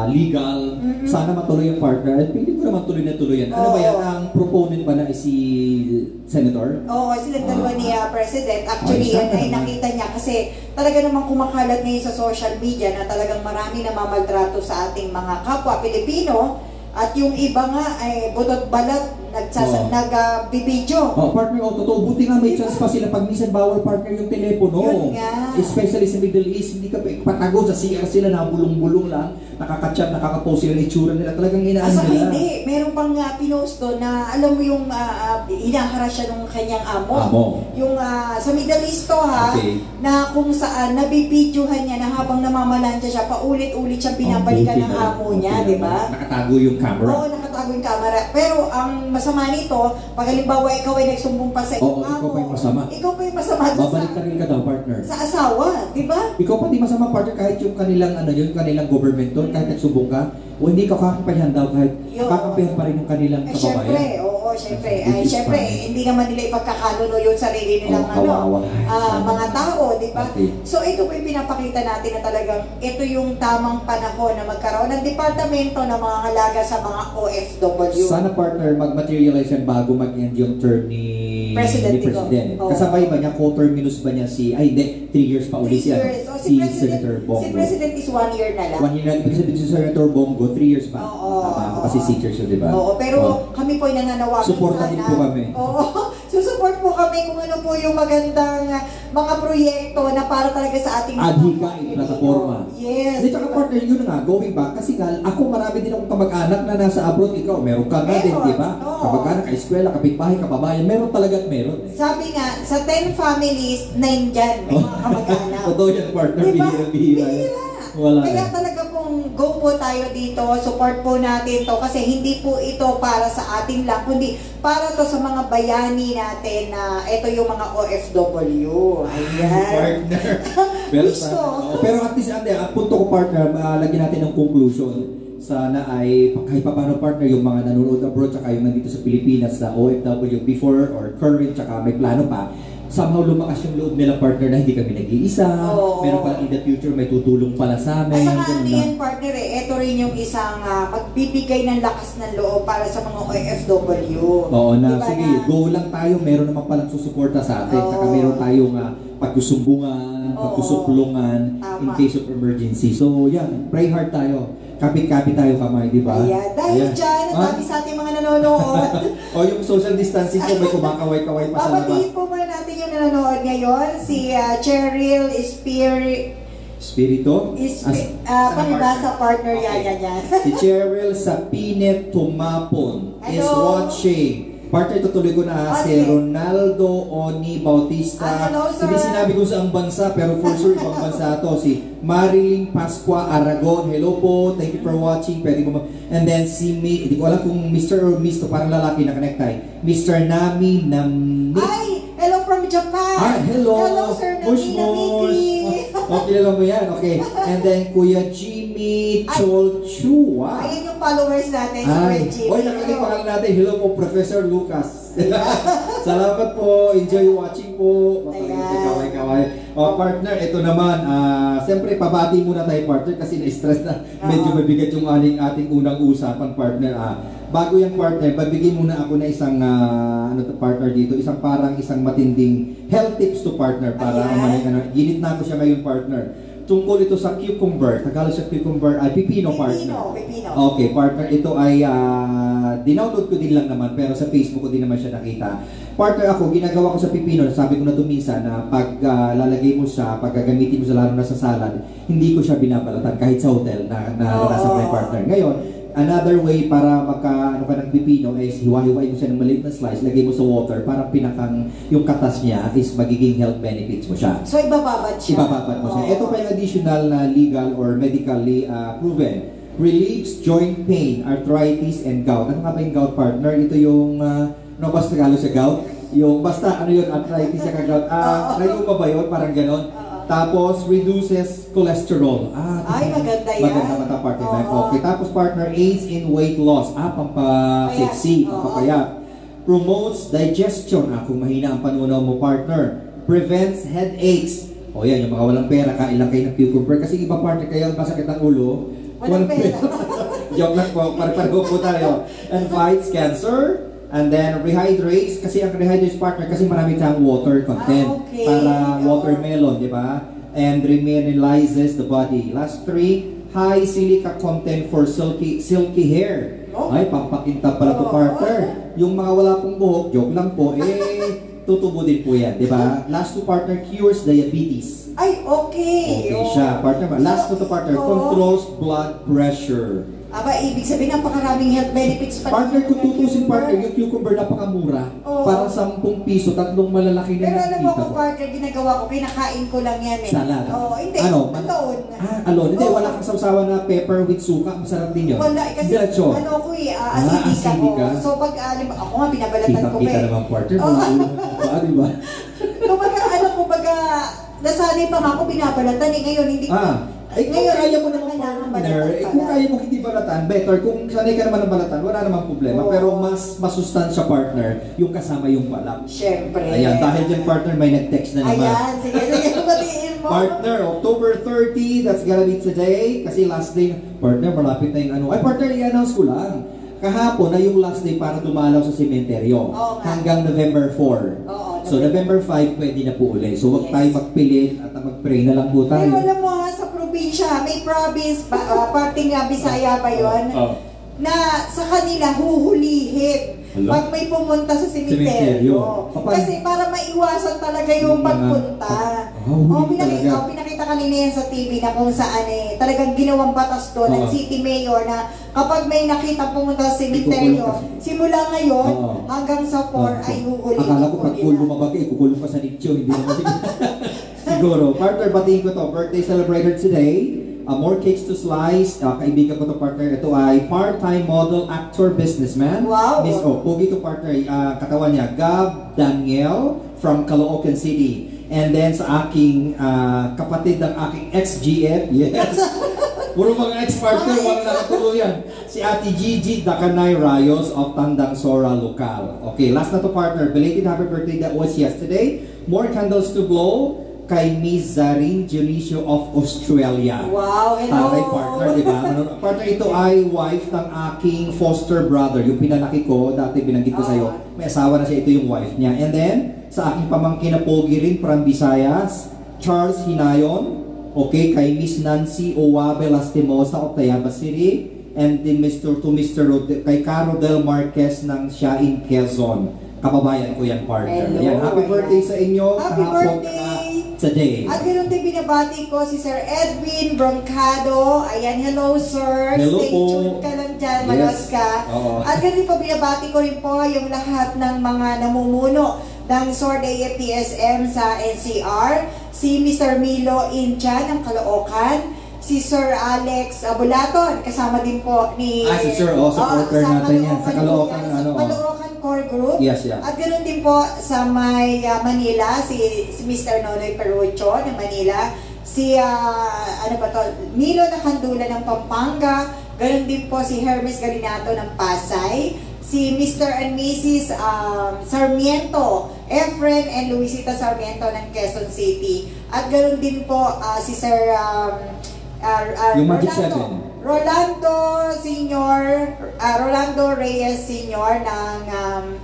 legal, sana matuloy yung partner. At hindi ko naman tuloy na tuloy yan. Ano ba Oo. yan? Ang proponent ba na si Senator? Oo, sila dalawa ni President. Actually, Ay, yan ay sana. nakita niya kasi talaga namang kumakalat ngayon sa social media na talagang marami na mamaltrato sa ating mga kapwa Pilipino at yung iba nga ay butot balat Oo. nagbibidyo. Oh, partner, totoo. Buti nga may chance pa sila pag minsan bawal partner yung telepono. Yun nga. Especially sa Middle East, hindi ka patago sa CR sila, nabulong-bulong lang, nakaka-chat, nakaka-post sila, itsura nila, talagang inaan Asa nila. hindi, meron pang pinost doon na alam mo yung hinaharas siya ng kanyang amo. Amo. Yung sa Middle East to ha, Okay. na kung saan nabibidyohan niya na habang namamalansya siya, paulit-ulit siyang pinabalikan ng amo niya, di ba? Nakatago yung camera. Oo, nakatago yung camera. Pero ang masama nito, pag halimbawa ikaw ay nagsumbong pa sa Oo, amo, ikaw pa yung masama. Ikaw pa yung masama doon Babalik ka rin ka daw, partner. sa asawa, di ba? Ikaw pa di masama, partner, kahit yung kanilang, yung kanilang government doon, kahit nagsubong ka, o hindi ka kakampihan daw, kahit Yo. kakampihan pa rin yung kanilang Eh, syempre, kababayan. oo, syempre. Which Ay, is syempre, fine. hindi naman nila ipagkakaluno yung sarili nilang Oo, kawawa. mga tao, di ba? Okay. So, ito po yung pinapakita natin na talagang ito yung tamang panahon na magkaroon ng departamento ng mga halaga sa mga OFW. Sana, partner, mag-materialize yan bago mag-end yung term ni President ni President. Digo. Oo. Kasabay ba niya, co-terminus ba niya ay hindi, 3 years pa uli 3 siya. years. Oh, Si Senator Bongo. Si President is 1 year na lang. 1 year na, ibig sabihin si Senator Bongo, 3 years pa. Oo, Tama ako oo. kasi teacher siya, di ba? Oo, pero Oo. kami po ay nananawagan Suporta din po kami. Oo, susupport po kami kung ano po yung magandang mga proyekto na para talaga sa ating Adhika, Pilipino. plataforma. Yes. Hindi, tsaka partner, yun nga, going back, kasi nga, ako marami din akong kamag-anak na nasa abroad, ikaw, meron ka na din, Meron, di ba? oo. Kamag-anak, ka-eskwela, kapitbahay, kababayan, meron talaga at meron. Sabi nga, sa 10 families, 9 dyan, may mga kamag-anak. Totoo yan, partner, Diba? bihira-bihira. Bihira. Wala Kaya na. talaga pong go po tayo dito, support po natin to kasi hindi po ito para sa atin lang, kundi para to sa mga bayani natin na ito yung mga OFW. Ayan. Partner. Pero, Wish ko. pero at least, ang punto ko, partner, lagyan natin ng conclusion. Sana ay kahit pa paano, partner, yung mga nanonood abroad tsaka yung nandito sa Pilipinas na OFW before or current tsaka may plano pa, somehow lumakas yung loob nila partner na hindi kami nag-iisa. Oo. Meron pala in the future may tutulong pala sa At amin. saka ganun ano lang. yan partner ito rin yung isang pagbibigay ng lakas ng loob para sa mga OFW. Oo na, Diba sige, na? go lang tayo. Meron naman palang susuporta sa atin. Oo. Saka meron tayong pagsusumbungan, Oo. pagsusuplungan in Tama. case of emergency. So, yan, pray hard tayo. Kapit-kapit tayo kamay, di ba? Ayan. Dahil Ayan. dyan, ang dami sa ating mga nanonood. O yung social distancing ko, may kumakaway-kaway pa sa labas. Papatiin po muna natin yung nanonood ngayon. Si Cheryl Spirito? Palibasa partner yan. Si Cheryl Sapine Tumapon is Hello. watching. Partner, tutuloy ko na si Okay. Ronaldo Oni Bautista. Hello, sir. Hindi sinabi ko sa ang bansa, pero for sure ibang bansa to. Si Mariling Pasqua Aragon. Hello po, thank you for watching. Pwede mo and then si hindi ko alam kung Mr. or Miss to, parang lalaki na connect tayo. Mr. Nami Namni. Ay! Hello from Japan! Hello! Hello, Sir Mush, Nami. Okay lang mo yan, okay. And then Kuya Jimmy Cholchua. Ayan yung followers natin, si Ay, Reggie. oy, nakalagay pangalan natin. Hello po, Professor Lucas. Salamat po. Enjoy watching po. Ayan. Kaway-kaway. Partner, ito naman. Siyempre, pabati muna tayo, partner, kasi na-stress na. Medyo mabigat yung ating unang usapan, partner. Bago yung partner, babigyan muna ako na isang partner dito. Isang matinding health tips to partner para umahin. Ginit na ako siya ngayon, partner. Tungkol ito sa cucumber. Tagalog sa cucumber ay pipino, partner. Pipino. Okay, partner, ito ay dinownload ko din lang naman, pero sa Facebook ko din naman siya nakita. Partner ako, ginagawa ko sa pipino, sabi ko na ito minsan, na pag lalagay mo siya, pag gagamitin mo sa lalo na sa salad, hindi ko siya binabalatan kahit sa hotel na nasa my partner. Ngayon, another way para magka ka ng pipino is hiwa-hiwain mo siya ng maliit na slice, lagay mo sa water para yung katas niya is magiging health benefits mo siya. So, ibababad siya. Ibababad mo siya. Ito pa yung additional na legal or medically proven. Relieves joint pain, arthritis, and gout. Ano nga ba yung gout, partner? Ito yung, basta Tagalog sa gout? Yung, basta, arthritis sa gout. Rayuma ba yun? Parang ganon. Tapos, reduces cholesterol. Ay, maganda yan. Maganda mata, partner. Okay. Tapos, partner, aids in weight loss. Pampasexy, pampapayat. Promotes digestion. Kung mahina ang panunaw mo, partner. Prevents headaches. O yan, yung mga walang pera, kain lang kayo ng cucumber. Kasi iba, partner, kaya masakit ang ulo. Walang pera. Joke lang po, pareho po tayo. And fights cancer. And then rehydrates, kasi ang rehydrates, partner, kasi marami siyang water content. Okay. Para watermelon, di ba? And remineralizes the body. Last 3, high silica content for silky hair. Ay, pampakintab pala to, partner. Yung mga wala pong buhok, joke lang po, tutubo din po yan, di ba? Last 2, partner, cures diabetes. Ay, okay. Okay siya, partner. Last 2 partner, controls blood pressure. Ibig sabihin, napakaraming health benefits pa. Partner, kung tutusin, partner, yung cucumber napakamura. Parang 10 piso, 3 malalaki na Pero alam mo nakikita ko, partner, ginagawa ko, kinakain ko lang yan eh. Salad? Hindi. Ano? Alone. Alone. Hindi, Oo. wala kang sausawan na pepper with suka. Masarap din yun. Wala, kasi Diretso. ko acidic acidic ka? ako. So pag, ako nga, binabalatan ko Kita naman, partner. Di ba? Kumbaga, nasanay pa nga ako binabalatan eh. Ngayon, hindi ko. Kung kaya mo naman, partner, kung kaya mo hindi balatan, better. Kung sanay ka naman ng balatan, wala namang problema. Oo. Pero mas masustansya, partner, yung kasama yung balat. Siyempre. Ayan, dahil dyan, partner, may nag-text na naman. Ayan, sige, batiin mo. Partner, October 30, that's gonna be today. Kasi last day, partner, malapit na yung ano. Ay, partner, i-announce ko lang. Kahapon na yung last day para dumalaw sa sementeryo. Hanggang November 4. So, November 5, pwede na po ulit. So, huwag tayo magpilit at mag-pray na lang po tayo. Pero alam mo sa probinsya, may province, parting Bisaya ba yun? Na sa kanila huhulihin pag may pumunta sa sementeryo. Kasi para maiwasan talaga yung pagpunta. Pinakita kanina yan sa TV na kung saan talagang ginawang batas doon ng city mayor na kapag may nakita pumunta sa sementeryo, simula ngayon hanggang sa 4 ay huhulihin. Akala ko pag lumabag kukulong pa sa nicho, hindi naman siguro. Partner, batiin ko to. Birthday celebrated today. More cakes to slice. Kaibigan ko to, partner. Ito ay part-time model, actor, businessman. Wow! Miss Pogi to, partner. Katawan niya, Gab Daniel from Caloocan City. And then sa aking kapatid ng aking ex-GF. Yes. Puro mga ex-partner, mga nakatuluyan. Si Ate Gigi Dakanay Rayos of Tandang Sora Local. Okay, last na to, partner. Belated happy birthday that was yesterday More candles to blow kay Miss Zarin Dionisio of Australia. Wow, hello! Taray partner, di ba? Partner, ito ay wife ng aking foster brother. Yung pinalaki ko, dati binanggit ko sa'yo. May asawa na siya, ito yung wife niya. And then, sa aking pamangkin na pogi rin from Visayas, Charles Hinayon. Okay, kay Miss Nancy Owabe Lastimosa of Tayaba City. And then kay Caro Del Marquez ng Siain, Quezon. Kababayan ko yan, partner. Hello. Ayan, happy birthday sa inyo. Happy kahapon, birthday! Today. At ganoon din binabati ko si Sir Edwin Broncado. Ayan, hello sir. Hello Stay po. tuned ka lang dyan, Yes. manood ka. Oo. At ganoon din po binabati ko rin po yung lahat ng mga namumuno ng SWORD AFP-SM sa NCR. Si Mr. Milo Incha ng Caloocan. Si Sir Alex Abulaton, kasama din po ni... Si Sir, supporter natin yan. Sa Caloocan, Caloocan Core Group. Yes, yeah. At ganoon din po sa may Manila, si Mr. Nonoy Perucho ng Manila. Si, Milo Nakandula ng Pampanga. Ganoon din po si Hermes Galinato ng Pasay. Si Mr. and Mrs. Sarmiento, Efren and Luisita Sarmiento ng Quezon City. At ganoon din po si Sir... yung Magic 7. Rolando Reyes Sr. ng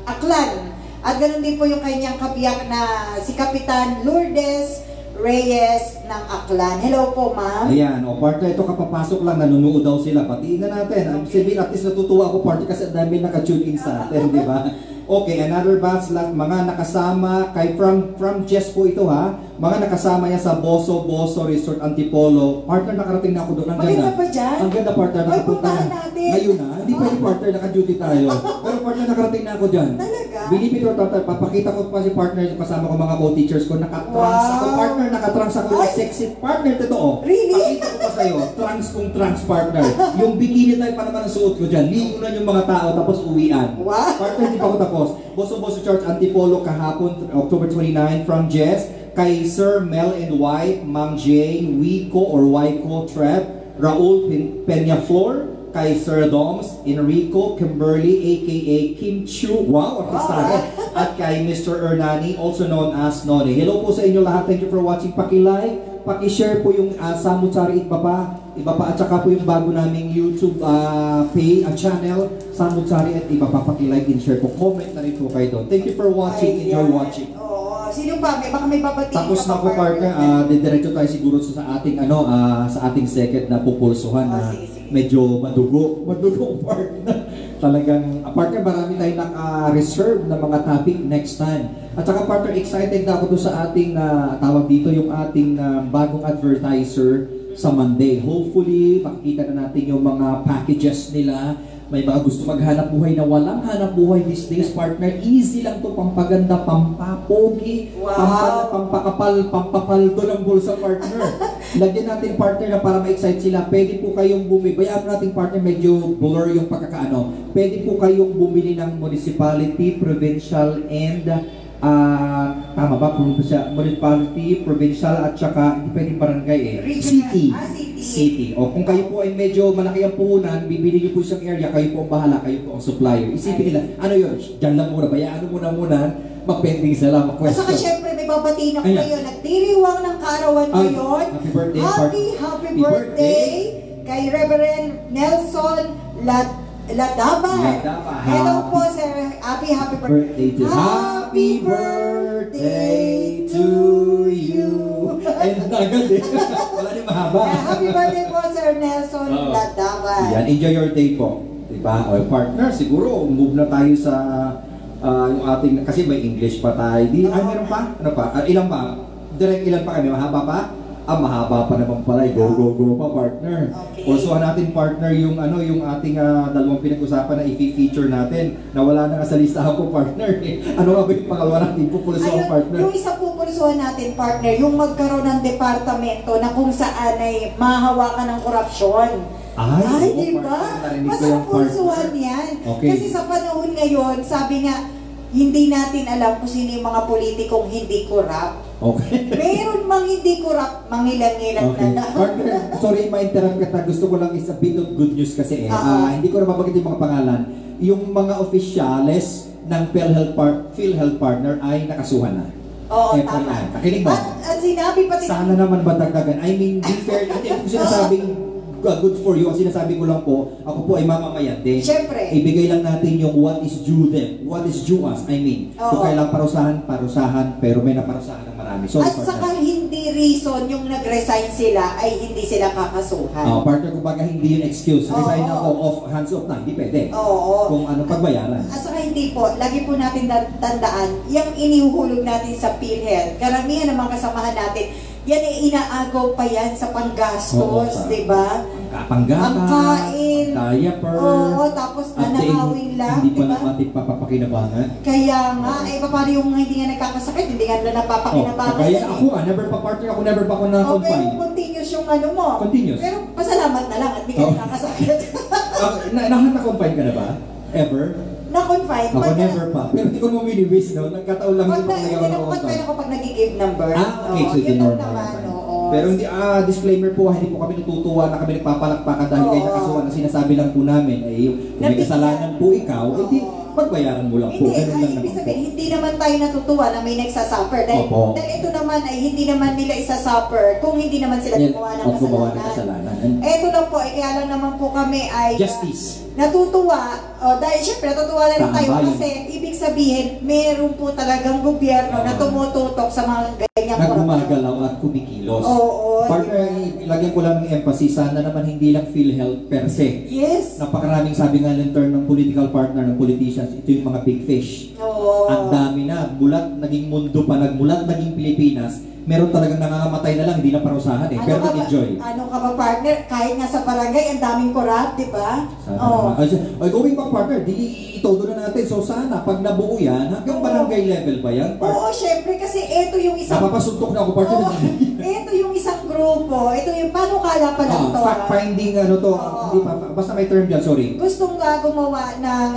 Aklan. At ganoon din po yung kanyang kabiyak na si Kapitan Lourdes Reyes ng Aklan. Hello po, ma'am. Ayan, partner, ito kapapasok lang, nanonood daw sila. Patiin na natin. Sabihin, at least natutuwa ako, partner, kasi ang dami naka-tune in sa atin, di ba? Okay, another batch lang, mga nakasama, kay from Jess po ito ha, mga nakasama niya sa Boso Resort Antipolo. Partner, nakarating na ako doon. Ang ganda. Maganda pa dyan? Ang ganda, partner, nakapunta puntahan na. natin. Ngayon na, hindi pwede partner, naka-duty tayo. Pero partner, nakarating na ako dyan. Talaga? Believe it or not, papakita ko pa si partner, kasama ko mga co-teachers ko, nakatrans ako, partner, nakatrans ako, yung sexy partner, totoo. Really? Pakita ko pa sa'yo, trans partner. Yung bikini tayo pa naman ang suot ko dyan, ligo na yung mga tao, tapos uwian. Wow. Partner, hindi pa ako tapos. Boso Church Antipolo kahapon, October 29, from Jess, kay Sir Mel and White, Ma'am J, Wico or Wico Trep, Raul Peñaflor, kay Sir Doms, Enrico Kimberly, aka Kim Chu, wow, artista, at kay Mr. Ernani, also known as Noni. Hello po sa inyo lahat, thank you for watching. Paki-like, paki-share po yung Samutsari iba pa, at saka po yung bago naming YouTube page, channel, Samutsari at iba pa, paki-like and share po, comment na rin po kayo doon. Thank you for watching, enjoy watching. Sino pa? Baka may babatiin. Tapos na po, partner, didiretso tayo siguro sa ating sa ating second na pupulsuhan na medyo madugo partner. Talagang partner, marami tayong naka-reserve na mga topic next time. At saka partner, excited na ako doon sa ating tawag dito, yung ating bagong advertiser sa Monday. Hopefully, makikita na natin yung mga packages nila. May mga gusto maghanap buhay na walang hanap buhay these days, partner. Easy lang to, pampaganda, pampapogi, pampakapal, pampapaldo ng bulsa, partner. Lagyan natin, partner, na para ma-excite sila. Pwede po kayong bayaan natin, partner, medyo blur yung pagkakaano. Pwede po kayong bumili ng municipality, provincial, and tama ba? Municipality, provincial, at saka, hindi pwedeng barangay City. O kung kayo po ay medyo malaki ang puhunan, bibili niyo po isang area, kayo po ang bahala, kayo po ang supplier. Isipin nila, ano yun? Diyan lang muna, bayaan muna, mag-pending sila, mag-question. At saka syempre, may babatiin ako ngayon. Nagdiriwang ng karawan ngayon. Happy birthday. Happy birthday kay Reverend Nelson Ladaba. Hello po, sir. Happy birthday to Happy birthday to you. Ay, agad eh. Wala din mahaba. Happy birthday po, Sir Nelson Ladaba. Yan, enjoy your day po. Diba? O, partner, siguro, move na tayo sa yung ating, kasi may English pa tayo. Meron pa? Ano pa? Ilan pa? Direct ilan pa kami? Mahaba pa? Mahaba pa naman pala. Go pa, partner. Okay. Also, natin, partner, yung ating dalawang pinag-usapan na i-feature natin na wala na nga sa listahan ko, partner. Ano nga ba yung pangalawa natin pupulsuhan, partner? Yung isa pupulsuhan natin, partner, yung magkaroon ng departamento na kung saan ay mahawakan ng korupsyon. Ay, di ba? Mas pupulsuhan yan. Okay. Kasi sa panahon ngayon, sabi nga, hindi natin alam kung sino yung mga politikong hindi corrupt. Okay. Meron mang hindi corrupt, mangilang-ilang na lang. Partner, sorry ma-interrupt kita. Gusto ko lang is a bit of good news kasi hindi ko na mabagit yung mga pangalan. Yung mga opisyales ng PhilHealth Partner ay nakasuhan na. Oo, Effort tama. yan. Nakinig mo? At sinabi pati Sana naman badagdagan. I mean, be fair. Hindi ako sinasabing good for you. Ang sinasabi ko lang po, ako po ay mamamayan din. Siyempre. Ibigay lang natin yung what is due them. What is due us. I mean, kung Oo. kailang parusahan, pero may naparusahan ng marami. Sorry, At saka partner. hindi reason yung nag-resign sila ay hindi sila kakasuhan. Partner, kumbaga hindi yung excuse. Resign Oo. ako, hands off na. Hindi pwede. Oo. Kung ano pagbayaran. At saka hindi po, lagi po natin tandaan, yung inihuhulog natin sa PhilHealth, karamihan ng mga kasamahan natin, yan ay inaagaw pa yan sa Oo, panggastos, sa- di ba? Kapanggata, Ang kain. diaper, Oo, tapos nanakawin lang, hindi di pa ba? natin papapakinabangan. Kaya nga, paano yung hindi nga nagkakasakit, hindi nga nila napapakinabangan. Kaya ako never pa partner ako, never pa ako pero na-confine. continuous yung ano mo. Continuous. Pero pasalamat na lang at hindi ka nakakasakit. Na-confine ka na ba? Ever? Na-confine. Ako Pag- never pa. Pero hindi ko mo miniwish, no? Nagkataon lang Pag hindi pa hindi ako na na-confine. ako pag nag-give number. Okay, so yun yun lang normal. naman, oo. Pero hindi, disclaimer po, hindi po kami natutuwa na kami nagpapalakpakan dahil kayo Oo. nakasuhan. Ang sinasabi lang po namin ay kung may kasalanan po ikaw, Oo. hindi, pagbayaran mo lang po. Hindi, Ganun lang ibig naman po. sabihin, hindi naman tayo natutuwa na may nagsasuffer. Dahil, Opo. dahil ito naman ay hindi naman nila isasuffer kung hindi naman sila Yan, gumawa ng o gumawa ng kasalanan. kasalanan. And Ito lang po, kaya lang naman po kami ay justice. natutuwa. Dahil syempre, natutuwa na rin Tama tayo yun. kasi ibig sabihin, meron po talagang gobyerno na tumututok sa mga ganyang Na korupsyon. gumagalaw at kumikilos. Oo, Partner, lagyan ko lang ng emphasis, sana naman hindi lang PhilHealth per se. Yes. Napakaraming sabi nga ng term ng political partner, ng politicians, ito yung mga big fish. Oo. Ang dami na, mulat naging mundo pa, nagmulat naging Pilipinas, meron talagang nangangamatay na lang, hindi na parusahan eh, pero nag-enjoy. Ano ka ba, partner? Kahit nga sa barangay, ang daming corrupt, di ba? Sana Oo. naman. Ay, going back partner, di itodo na natin. So sana, pag nabuo yan, hanggang barangay level ba yan? Oo, syempre, kasi ito yung isang... Napapasuntok na ako partner. Oo, ito yung isang grupo. Ito yung panukala pa lang to. Fact finding ano to, Oo. hindi pa, basta may term dyan, sorry. Gustong gumawa ng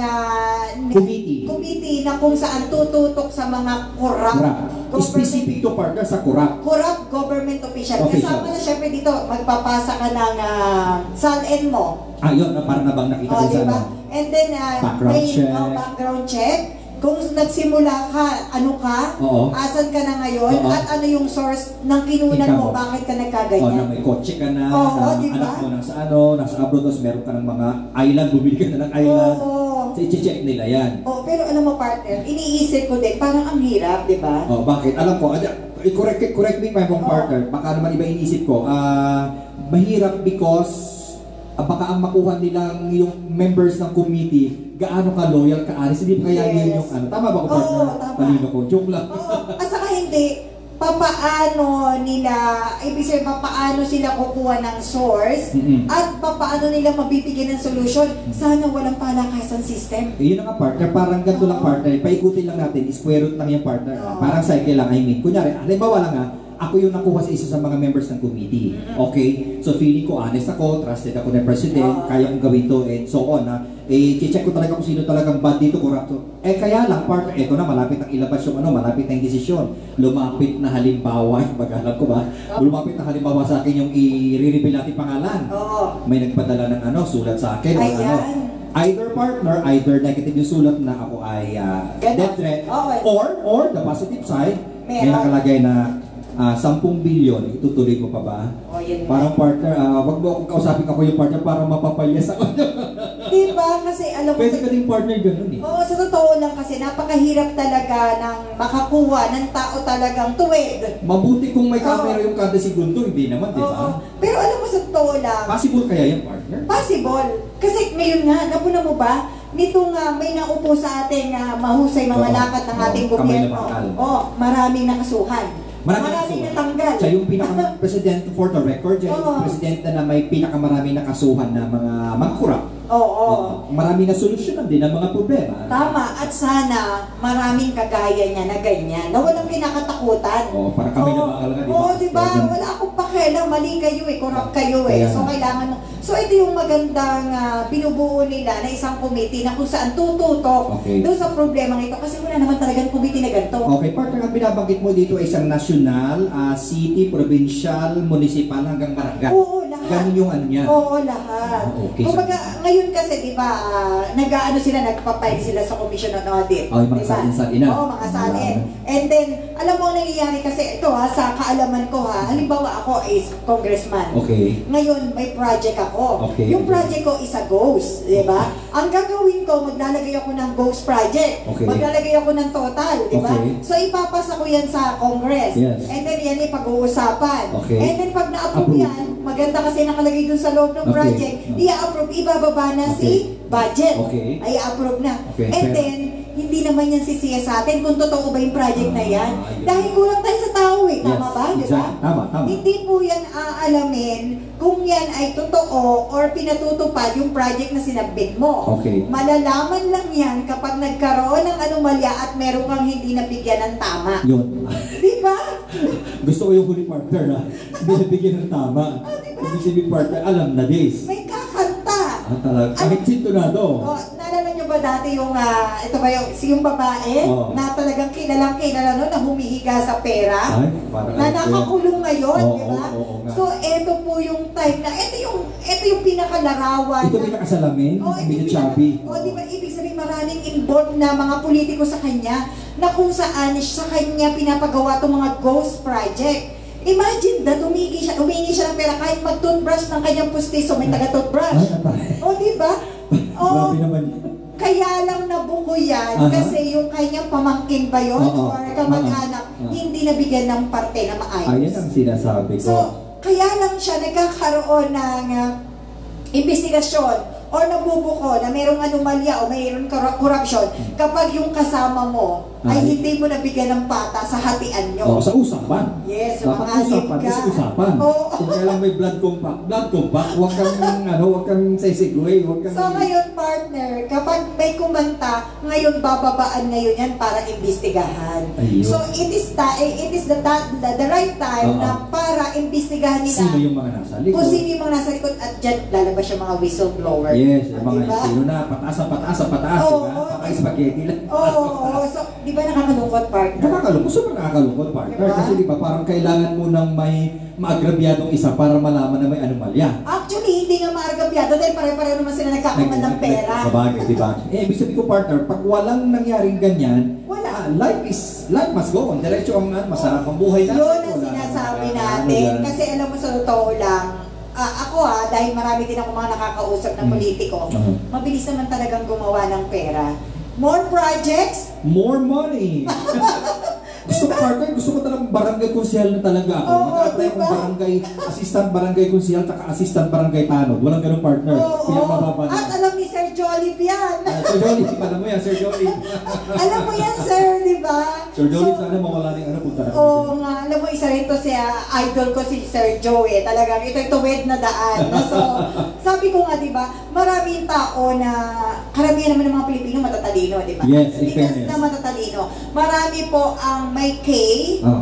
committee na kung saan tututok sa mga corrupt Specific to partner sa corrupt. corrupt government official. Kasama na syempre dito, magpapasa ka ng SALN mo. Yun, na parang nabang nakita ko sa Diba? ano. And then, Background check. background check. Kung nagsimula ka, ano ka, Oo. asan ka na ngayon, Oo. at ano yung source ng kinunan Ikaw. mo, bakit ka Na nagkaganyan. may kotse ka na, Oo, na diba? anak mo nasa nasa abroad, tapos meron ka ng mga island, bumili ka na ng island. Oo. So, i-check nila yan. Oh, pero alam mo partner, iniisip ko din, parang ang hirap, di ba? Bakit? Alam ko, correct me if I'm wrong, partner, baka naman iba inisip ko, mahirap because baka ang makuha nilang yung members ng committee, gaano ka loyal, ka honest, hindi pa kaya yun Yes. yung ano. Tama ba ko, partner? Oo, tama. Talino ko. Joke lang. Oo. At saka hindi, papaano nila, ibig sabihin, papaano sila kukuha ng source, Mm-mm. at papaano nila mabibigyan ng solution. Sana walang palakasan system. Yun na nga partner, parang ganito lang partner, paikutin lang natin, square root lang yung partner. Oo. Parang cycle lang, I mean. Kunyari, halimbawa lang ako yung nakuha sa isa sa mga members ng committee. Okay? So feeling ko, honest ako, trusted ako ng president, Oo. kaya kong gawin to, and so on. I-check ko talaga kung sino talagang bad dito, corrupt to. Kaya lang, partner, eto na, malapit ang ilabas yung malapit na yung desisyon. Lumapit na halimbawa, alam ko ba? Lumapit na halimbawa sa akin yung i-reveal natin pangalan. Oo. May nagpadala ng sulat sa akin, o Ayan. either partner, either negative yung sulat na ako ay Ganon. death threat, Okay. or the positive side, may Meron. nakalagay na 10 billion, itutuloy mo pa ba? O, yun. Parang partner, wag mo akong kausapin ako yung partner para mapapalyas ako. Diba? Kasi alam mo, Pwede ka din partner ganun eh. oo, sa totoo lang kasi napakahirap talaga ng makakuha ng tao talagang tuwid. Mabuti kung may Oo. camera yung kada segundo, hindi naman, di Oo. ba? Pero alam mo sa totoo lang, Possible kaya yung partner? possible. Kasi ngayon nga, napuna mo ba? Nito nga, may naupo sa ating mahusay mga Oo. lakat ng ating Oo, kamay na gobyerno. bakal. Maraming nakasuhan. Maraming natanggal. Siya yung pinaka-president for the record, siya yung Oo. presidente na may pinakamaraming nakasuhan na mga kurap. Oo. Marami na solusyonan din ang mga problema. Tama. At sana maraming kagaya niya na ganyan, na walang kinakatakutan. Para kami na makakalaga, di ba? Oo, di ba? Talagang- Wala akong pakialam. Mali kayo eh. Corrupt kayo eh. Kaya So, nga. kailangan mo. So, ito yung magandang binubuo nila na isang committee na kung saan tututok Okay. doon sa problema ito. Kasi wala naman talagang committee na ganito. Okay, partner, ang binabanggit mo dito ay isang national, city, provincial, municipal hanggang barangay. Oo, lahat. Ganun yung ano niya. Oo, lahat. Okay. Kumbaga, ngayon kasi, di ba, nag-ano sila, nagpapile sila sa Commission on Audit. Oh, yung mga diba? salin-salin na. Oo, mga salin. And then, alam mo ang nangyayari kasi, ito sa kaalaman ko halimbawa ako is congressman. Okay. Ngayon, may project ako. Okay. Yung project ko is a ghost, di ba? Ang gagawin ko, maglalagay ako ng ghost project. Okay. Maglalagay ako ng total, di ba? Okay. So, ipapasa ko yan sa Congress. Yes. And then, yan ipag-uusapan. Okay. And then, pag na-approve Approve. yan, maganda kasi nakalagay dun sa loob ng Okay. project, i-approve, ibababa na Okay. si budget. Okay. Ay, approve na. Okay, And pero- then, hindi naman yan sisiya sa atin kung totoo ba yung project na yan. Yun. Dahil kulang tayo sa tao eh. Tama Yes, ba? Di ba? exactly. Tama. Hindi po yan aalamin kung yan ay totoo or pinatutupad yung project na sinabit mo. Okay. Malalaman lang yan kapag nagkaroon ng anomalya at meron kang hindi nabigyan ng tama. Yun. Di ba? Gusto ko yung huli partner na binibigyan ng tama. Ibig sabihin partner, alam na this. May kakanta. Talaga. Kahit sintonado. Oh, naalala nyo ba dati yung, ito ba yung babae Oo. na talagang kilala no, na humihiga sa pera? Ay, parang Na nakakulong ngayon, Oo, di ba? oo nga. So, ito po yung time na, ito yung pinakalarawan. Ito may nakasalamin, medyo chubby. di ba, ibig sabihin maraming involved na mga politiko sa kanya na kung saan sa kanya pinapagawa itong mga ghost project. Imagine that, humingi siya ng pera kahit mag-toothbrush ng kanyang pustiso, may Ay, taga-toothbrush. atay. Di ba? Grabe naman. Kaya lang nabuko yan Aha. kasi yung kanyang pamangkin ba yun Oo. or kamag-anak Oo. hindi nabigyan ng parte na maayos. Ayan ang sinasabi ko. So, kaya lang siya nagkakaroon ng investigasyon o nabubuko na mayroong anomalya o mayroong korupsyon kapag yung kasama mo ay hindi mo nabigyan ng pata sa hatian nyo. Sa usapan. Yes, yung Dapat mga usapan, ka. is usapan. Oo. Kung kailang may blood compact, huwag kang sesegue, huwag kang... So ngayon, partner, kapag may kumanta, ngayon bababaan ngayon yan para imbestigahan. Ayun. So it is the right time Oo. na para imbestigahan nila Sino yung mga nasa likod? kung sino yung mga nasa likod at dyan lalabas yung mga whistleblower. Yes, yung mga Diba? sino na, pataas, Oo, diba? oo. Paka-spaghetti lang. Oo. So, di ba nakakalungkot, partner? Nakakalungkot, super nakakalungkot partner. Diba? Kasi di ba parang kailangan mo ng may maagrabyadong isa para malaman na may anomalya. Actually, hindi nga maargabyado dahil pare-pareho naman sila nagkakaman ng pera. Sa bagay, di ba? Ibig sabihin ko partner, pag walang nangyaring ganyan, Wala. life must go on. Diretso ang masarap ang buhay natin. Yun ang Wala sinasabi nang- natin. yan. Kasi alam mo sa totoo lang, ako dahil marami din ako mga nakakausap ng politiko, mabilis naman talagang gumawa ng pera. More projects, More money! Gusto ko partner, gusto ko talagang barangay konsyal na talaga ako. Oo, Mag-apply akong diba? assistant barangay konsyal, saka assistant barangay tanod. Walang ganun partner. oo. Pinakamababa At na. alam ni Sir Jollibee yan. Sir Jolie, alam mo yan, Sir Jolie. Alam mo yan, sir, di ba? Sir Jolie, So, sana mawala na yung punta na. oo nga, alam mo, isa rin to si idol ko si Sir Joe eh. Talagang ito'y tuwid na daan. So, sabi ko nga, di ba, maraming tao na, karamihan naman ng mga Pilipino matatalino, di ba? Yes, in Because fairness. na matatalino. Marami po ang may K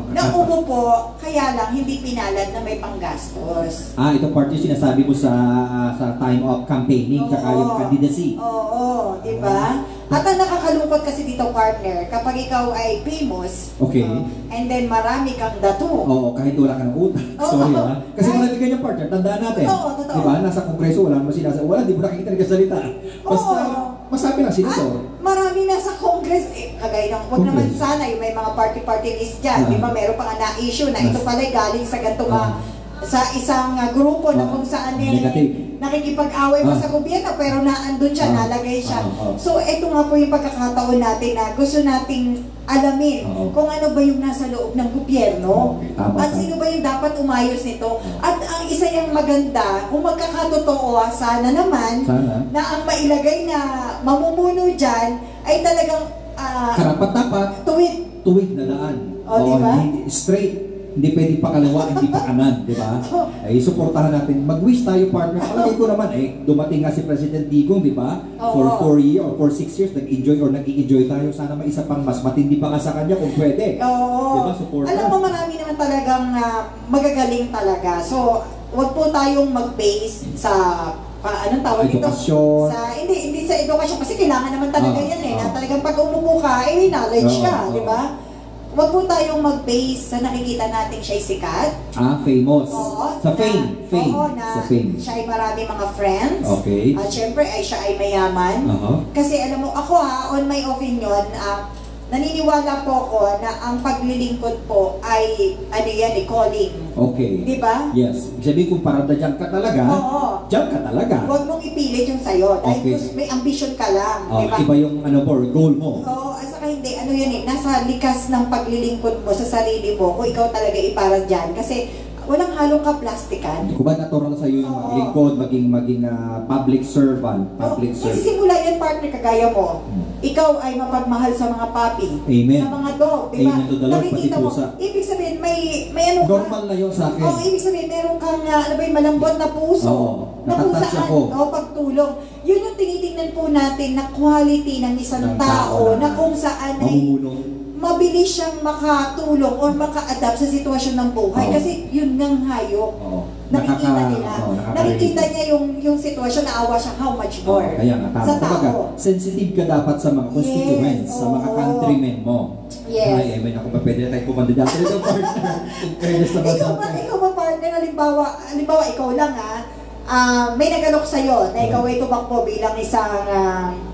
na umupo, kaya lang hindi pinalad na may panggastos. Ito part yung sinasabi mo sa time of campaigning, tsaka yung candidacy. Oo, di ba? At ang nakakalungkot kasi dito, partner, kapag ikaw ay famous, Okay. and then marami kang dato. Oo, kahit wala ka ng utang. Oo. Sorry ha. Kasi Kahit- wala din ganyan partner, tandaan natin. Totoo, totoo. Diba? Nasa kongreso, wala naman sinasabi. Wala, di mo nakikita nagkasalita. Basta, Oo. masabi lang senador. Marami na sa Congress, kagaya ng, wag naman Congress. sana, yung may mga party list dyan, di ba, meron pa nga na-issue na ito pala galing sa ganito sa isang grupo na kung saan Negative. nakikipag-away pa sa gobyerno pero naandun siya, nalagay siya. So ito nga po yung pagkakataon natin na gusto nating alamin kung ano ba yung nasa loob ng gobyerno Okay, tama, at tama. sino ba yung dapat umayos nito. At ang isa yung maganda, kung magkakatotoo, sana naman Sana. na ang mailagay na mamumuno dyan ay talagang Karapat-dapat, tuwid na daan. Diba? Hindi, straight. Hindi pwede pa kaliwa, hindi pa kanan, di ba? Ay, suportahan natin. Mag-wish tayo, partner. Palagay ko naman, dumating nga si President Digong, di ba? For 4 years or for 6 years, nag-enjoy or nag-i-enjoy tayo. Sana may isa pang mas matindi pa ka sa kanya kung pwede. Oo. Diba? Support Alam mo, marami naman talagang magagaling talaga. So, wag po tayong mag-base sa anong tawag ito? Edukasyon. Hindi sa edukasyon kasi kailangan naman talaga yan na talagang pag umupo ka, may knowledge ka, di ba? wag po tayong mag-base sa nakikita natin siya'y sikat. Famous. Oo, Sa fame. Oo, na Sa fame. siya ay marami mga friends. Okay. At syempre, siya ay mayaman. Kasi alam mo, ako on my opinion, naniniwala po ako na ang paglilingkod po ay, calling. Okay. Di ba? Yes. Sabihin kung parang dyan ka talaga, Oo. dyan ka talaga. Huwag mong ipilit yung sayo. Dahil Okay. may ambition ka lang. Di ba? Iba yung goal mo. Oo, at saka hindi, nasa likas ng paglilingkod mo sa sarili mo kung ikaw talaga ipara dyan. Kasi walang halong kaplastikan. Kung ba natural sa iyo yung maglingkod, maging public servant, Nagsisimula yan, partner, kagaya mo. Ikaw ay mapagmahal sa mga papi. Amen. Sa mga dog, di ba? Amen to the Lord, Nakikita pati mo, pusa. ibig sabihin, may ano ka. Normal na yun sa akin. Oo, ibig sabihin, meron kang, malambot na puso. Oo, Na kung natatouch saan, ako. pagtulong. Yun yung tinitingnan po natin na quality ng isang Ng tao, tao na kung saan ay mamumulong. mabilis siyang makatulong or maka-adapt sa sitwasyon ng buhay. Oo. Kasi yun ng hayop. Oo. Nakikita nila. nakaka-relate. Nakikita niya yung sitwasyon, naawa siya, how much more. Kaya nga, tama. Sa Kumbaga, tao. sensitive ka dapat sa mga constituents, sa mga oo. countrymen mo. Yes. Ay, amen. Ako pa pwede na tayo kumandida. Pero ito, partner, in fairness naman sa akin. Ikaw ba partner, halimbawa ikaw lang may nagalok sa'yo na ikaw ay tumakbo bilang isang,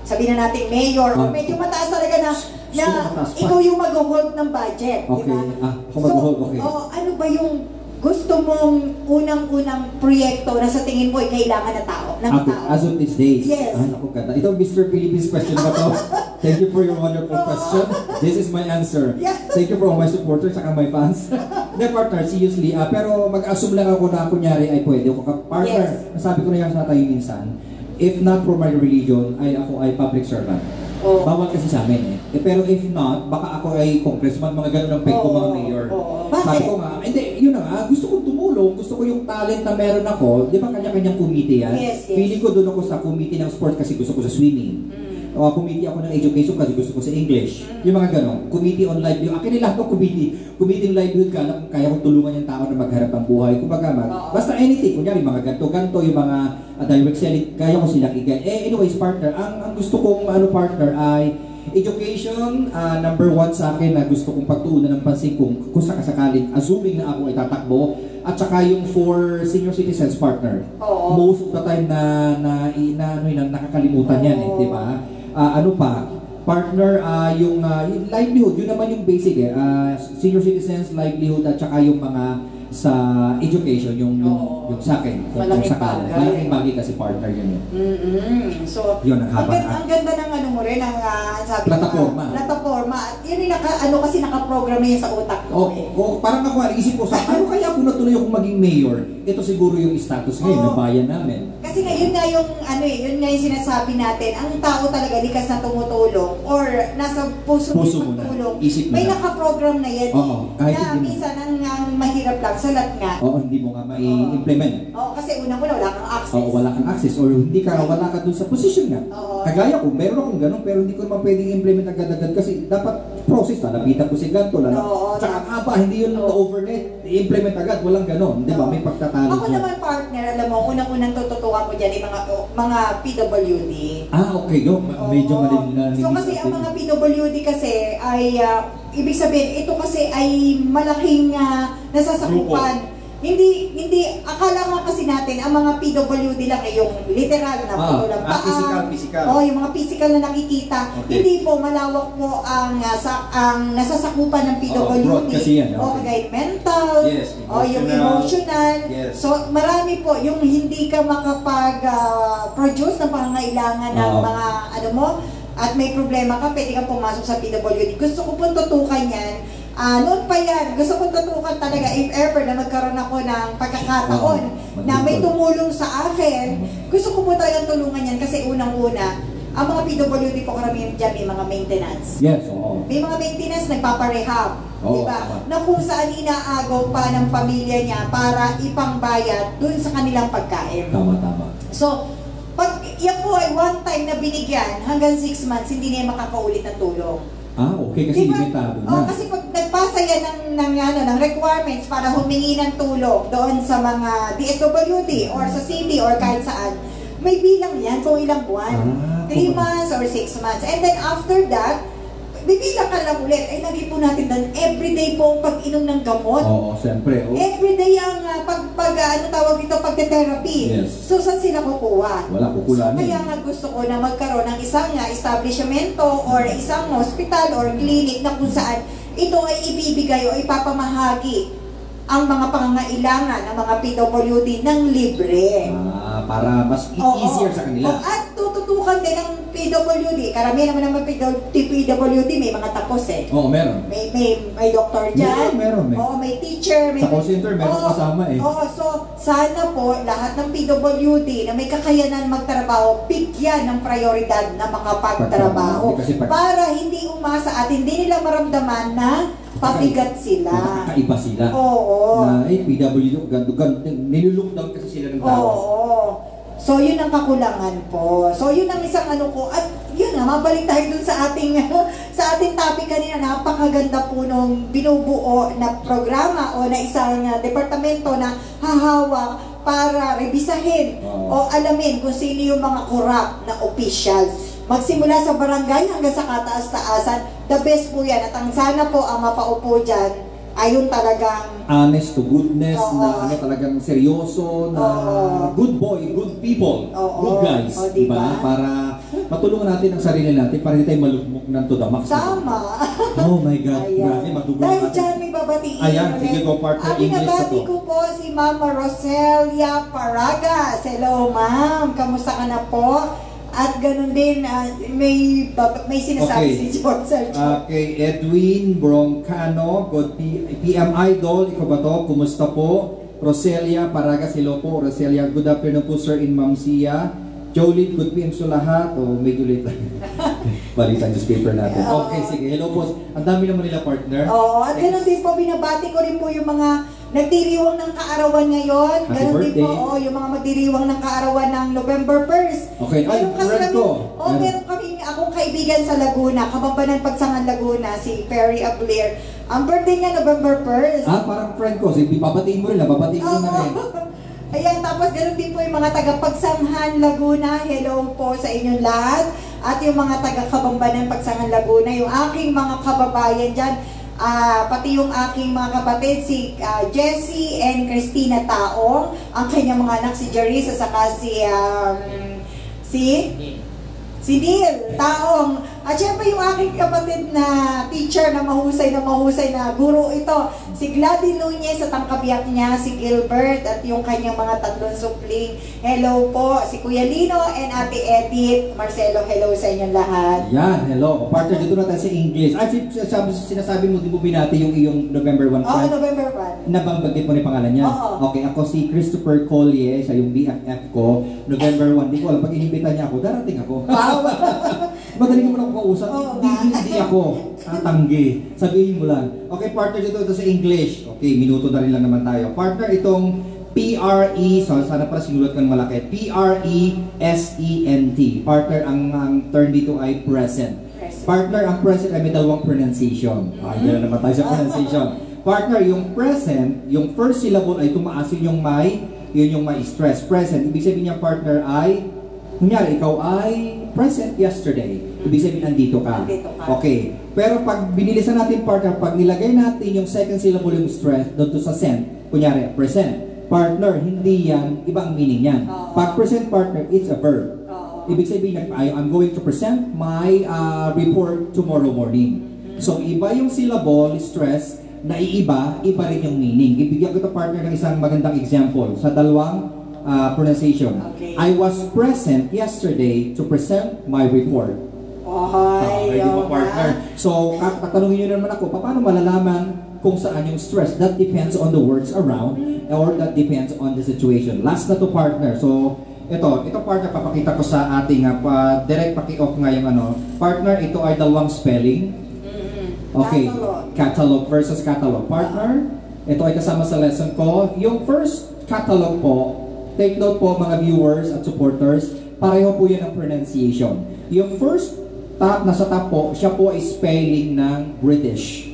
sabihin na nating mayor, or medyo mataas talaga na mataas pa. ikaw yung mag-hold ng budget. Okay. Diba? Ako mag-hold, okay. Ano ba yung gusto mong unang-unang proyekto na sa tingin mo ay kailangan ng tao? As of these days. Yes. Naku, ganda. Ito, Mr. Philippines question ba to? Thank you for your wonderful question. This is my answer. Yeah. Thank you for all my supporters at my fans. Hindi, partner, seriously. Pero mag-assume lang ako na kunyari ay pwede. Partner, nasabi ko na yan sa tayo minsan, if not for my religion, ako ay public servant. Oh. Bawal kasi sa amin pero if not, baka ako ay congressman, mga ganun ang peg ko, mga mayor. Sabi ko nga, hindi, yun na nga, gusto kong tumulong, gusto ko yung talent na meron ako, di ba kanya-kanyang committee yan? Yes. Feeling ko doon ako sa committee ng sport kasi gusto ko sa swimming. Committee ako ng education kasi gusto ko sa English. Yung mga ganon. Committee on livelihood. Akin nila ako committee. Committee on livelihood ka lang kaya kong tulungan yung tao na magharap ng buhay. Kumbaga basta anything. Kunyari mga ganto-ganto, yung mga direct selling, kaya ko sila kigay. Anyways, partner, ang gusto kong partner ay education, number one sa akin na gusto kong pagtuunan ng pansin kung sakasakaling, assuming na ako ay tatakbo, at saka yung for senior citizens partner. Most of the time na nakakalimutan yan di ba? Ano pa? Partner, yung livelihood, yun naman yung basic senior citizens, livelihood, at saka yung mga sa education, yung sa akin, kung sakala. Malaking bagay kasi partner yun. So, yun, ang ganda ng mo rin, ang sabi plataforma. At yun yung kasi nakaprogram yan sa utak ko. Parang ako, isip ko ano kaya kung natuloy akong maging mayor? Ito siguro yung status ngayon ng bayan namin. Kasi nga, yun nga yung sinasabi natin, ang tao talaga likas na tumutulong or nasa puso mo pagtulong. May nakaprogram na yan. Kahit na minsan ang mahirap lang sa lahat nga. Hindi mo nga mai-implement. Kasi unang-una wala kang access. Wala kang access or wala ka dun sa position nga. Kagaya ko, meron akong ganun pero hindi ko naman pwedeng implement agad-agad kasi dapat process, lalapitan ko si ganito, tsaka haba, hindi yun overnight, i-implement agad, walang ganun. Di ba? May pagtatalo. Ako naman partner, alam mo, unang-unang tututukan ko dyan yung mga PWD. Okay, medyo malilinis. So kasi ang mga PWD kasi ay, ibig sabihin, ito kasi ay malaking nasasakupan. Hindi, akala nga kasi natin, ang mga PWD lang ay yung literal na putulang paa. Physical. Yung mga physical na nakikita. Okay. Hindi po, malawak po ang nasasakupan ng PWD. Broad kasi yan. Kahit mental, yes, yung emotional. Yes. So, marami po, yung hindi ka makapag-produce ng pangangailangan ng mga, at may problema ka, pwede kang pumasok sa PWD. Gusto ko po tutukan yan. Noon pa yan, gusto ko tutukan talaga if ever na magkaroon ako ng pagkakataon na may tumulong sa akin. Gusto ko po talagang tulungan yan kasi unang-una, ang mga PWD po karamihan dyan may mga maintenance. Yes, oo. May mga maintenance, nagpaparehab. Diba? Na kung saan inaagaw pa ng pamilya niya para ipangbayad dun sa kanilang pagkain. Tama. So, pag yan po ay one time na binigyan, hanggang 6 months, hindi niya makakaulit ng tulong. Okay, kasi limitado na. Kasi pag nagpasa yan ng requirements para humingi ng tulong doon sa mga DSWD or sa city or kahit saan, may bilang yan kung ilang buwan. 3 months or 6 months. And then after that, bibilang ka lang ulit, ay lagi po natin doon, everyday po ang pag-inom ng gamot. Oo, siyempre. Oh. Everyday ang ano tawag dito, pagte-therapy. Yes. So, saan sila kukuha? Wala kukulanin. Kaya nga gusto ko na magkaroon ng isang establishmento or isang hospital or clinic na kung saan ito ay ibibigay o ipapamahagi ang mga pangangailangan ng mga PWD ng libre. Para mas easier sa kanila. At tututukan din ng PWD. Karamihan naman ng PWD may mga tapos eh. Oo, meron. May doktor dyan. Meron. Oo, may teacher. Sa call center, meron kasama eh. Oo, so sana po lahat ng PWD na may kakayanan magtrabaho, bigyan ng prioridad na makapagtrabaho. Para hindi umasa at hindi nila maramdaman na pabigat sila. Kakaiba sila. Oo. Na PWD, nilulok down kasi sila ng tao. Oo. So, yun ang kakulangan po. So, yun ang isang ano ko. At yun nga, mabalik tayo dun sa ating sa ating topic kanina. Napakaganda po nung binubuo na programa o na isang departamento na hahawak para rebisahin o alamin kung sino yung mga corrupt na officials. Magsimula sa barangay hanggang sa kataas-taasan, the best po yan. At ang sana po ang mapaupo dyan ay yung talagang honest to goodness, na talagang seryoso, na good boy, good people, good guys, diba? Para matulungan natin ang sarili natin para hindi tayo malugmok ng to the max. Tama. Oh my God, grabe, matugol Dahil natin. dyan may babatiin. Ayan, sige go partner, English na to. ko po si Mama Roselia Paragas. Hello ma'am, kamusta ka na po? At ganun din, may sinasabi si George Sergio. Kay Edwin Broncano, good PM Idol, ikaw ba to? Kumusta po? Roselia Paragas, hello po. Roselia, good afternoon po sir in Ma'am Sia. Jolene, good PM sa lahat. Medyo late lang. Balita newspaper natin. Okay, sige. Hello po. Ang dami naman nila partner. Oo, at ganun din po, binabati ko rin po yung mga nagdiriwang ng kaarawan ngayon. Ganun din po, yung mga magdiriwang ng kaarawan ng November 1st. Okay, ay, friend ko. Meron kami, akong kaibigan sa Laguna, Kabambanan Pagsangan Laguna, si Perry Abler. Ang birthday niya November 1st. Parang friend ko. Sige, babatiin mo rin. Babatiin mo na rin. Ayan, tapos ganun din po yung mga taga-Pagsanghan Laguna. Hello po sa inyong lahat. At yung mga taga-Kabambanan Pagsangan Laguna, yung aking mga kababayan dyan, pati yung aking mga kapatid, si Jessie and Christina Taong, ang kanyang mga anak si Jerisa, saka si Neil Taong. At syempre yung aking kapatid na teacher na mahusay na guro ito, si Gladys Nunez at ang kabiyak niya, si Gilbert at yung kanyang mga tatlong supling. Hello po, si Kuya Lino and Ate Edith. Marcelo, hello sa inyong lahat. Yan, hello. Partner, dito na tayo sa English. Sinasabi mo, di mo binati yung iyong November 1 Oo, friend? November 1. Nabanggit mo ni pangalan niya? Oo. Okay, ako si Christopher Collier, siya yung BFF ko. November 1, di ko alam, pag inimbita niya ako, darating ako. Wow! Magaling mo lang ako kausap. Oo, Hindi ako tatanggi. Sabihin mo lang. Okay, partner, dito sa English. Okay, minuto na rin lang naman tayo. Partner, itong PRE, so sana pala sinulat kang malaki. PRESENT. Partner, ang term dito ay present. Partner, ang present ay may dalawang pronunciation. Yan na naman tayo sa pronunciation. Partner, yung present, yung first syllable ay tumaas, yun yung may stress. Present, ibig sabihin niya partner ay, kunyari, ikaw ay present yesterday. Ibig sabihin, andito ka. Okay. Pero pag binilisan natin partner, pag nilagay natin yung second syllable yung stress doon to sa sent, kunyari, present. Partner, hindi yan, ibang meaning yan. Pag present partner, it's a verb. Ibig sabihin, I'm going to present my report tomorrow morning. So, iba yung syllable, stress, na iba rin yung meaning. Ibigyan ko ito partner ng isang magandang example sa dalawang pronunciation. Okay. I was present yesterday to present my report. Okay, di ba partner? So, tatanungin nyo naman ako, paano malalaman kung saan yung stress? That depends on the words around or that depends on the situation. Last na to partner. So, ito partner, papakita ko sa ating direct paki-off nga yung partner, ito ay dalawang spelling. Okay, catalog versus catalog. Partner, ito ay kasama sa lesson ko. Yung first catalog po, take note po mga viewers at supporters, pareho po yan ang pronunciation. Yung first nasa top po, siya po ay spelling ng British.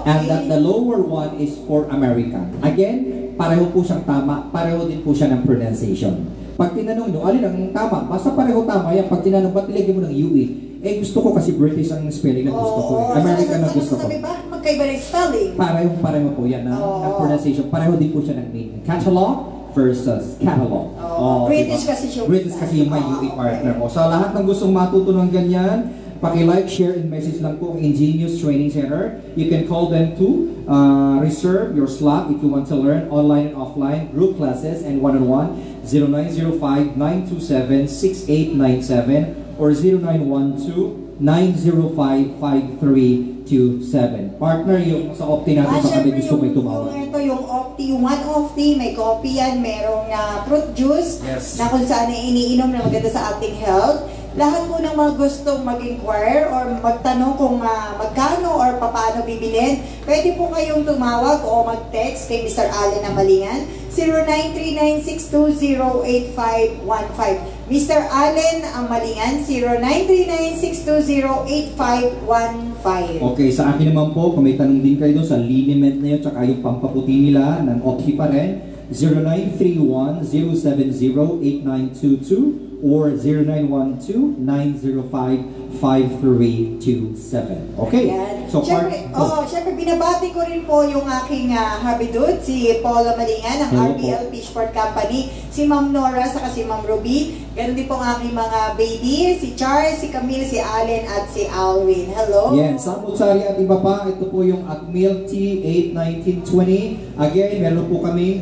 And that the lower one is for American. Again, pareho po siyang tama, pareho din po siya ng pronunciation. Pag tinanong nyo, alin ang tama? Basta pareho tama yan. Pag tinanong, ba't nilagyan mo ng UE? Eh, gusto ko kasi British ang spelling na gusto ko. American na gusto ko. Sabi ba, magkaiba rin spelling. Pareho po yan ang pronunciation. Pareho din po siya ng meaning. Catalog versus catalog. British diba? kasi siya. British kasi yung may UE partner. Sa lahat ng gustong matuto ng ganyan, paki-like, share, and message lang po ang Ingenious Training Center. You can call them to reserve your slot if you want to learn online and offline, group classes, and one-on-one. 0905-927-6897 or 0912-905-5327. Partner, yung sa Opti natin, baka may gusto may tumawag. Yung Opti, yung One Opti, may coffee yan, merong fruit juice, Yes. na kung saan iniinom na maganda sa ating health. Lahat po ng mga gustong mag-inquire or magtanong kung magkano or paano bibilin, pwede po kayong tumawag o mag-text kay Mr. Allen Amalingan, 0939-620-8515. Mr. Allen Amalingan, 0939-620-8515. Okay, sa akin naman po, kung may tanong din kayo doon sa liniment na yun, tsaka yung pampaputi nila ng Opti pa rin, 0931-070-8922 or 0912-905-5327. Okay? Ayan. So, Siyempre, binabati ko rin po yung aking habidud, si Paula Malingan ng Hello RBL Fishport Company, si Ma'am Nora, saka si Ma'am Ruby. Ganun din po ang aking mga baby, si Charles, si Camille, si Allen, at si Alwin. Hello? yan, Samutsari at iba pa, ito po yung at Milk Tea 81920. Again, meron po kaming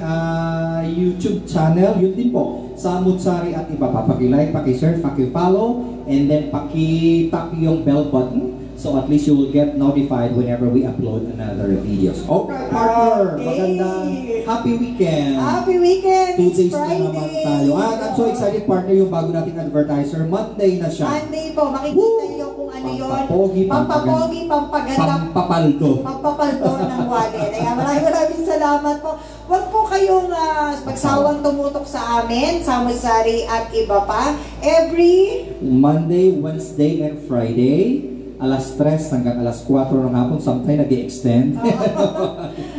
YouTube channel, yun din po, Samutsari at iba pa. Paki-like, paki-share, paki-follow, and then paki-tap yung bell button. So at least you will get notified whenever we upload another videos. Okay, partner. Okay. Magandang happy weekend. Happy weekend! 2 It's days na Friday! naman tayo. I'm so excited, partner, yung bago nating advertiser. Monday na siya. Monday po, makikita niyo kung ano yun. Pampapogi, Pampapogi, pampaganda, Pampapaldo. pampapaldo ng wallet. Kaya maraming salamat po. Huwag po kayong magsawang tumutok sa amin, Samusari at iba pa. Every Monday, Wednesday, and Friday. Alas 3 hanggang alas 4 ng hapon. Sometimes nag-i-extend.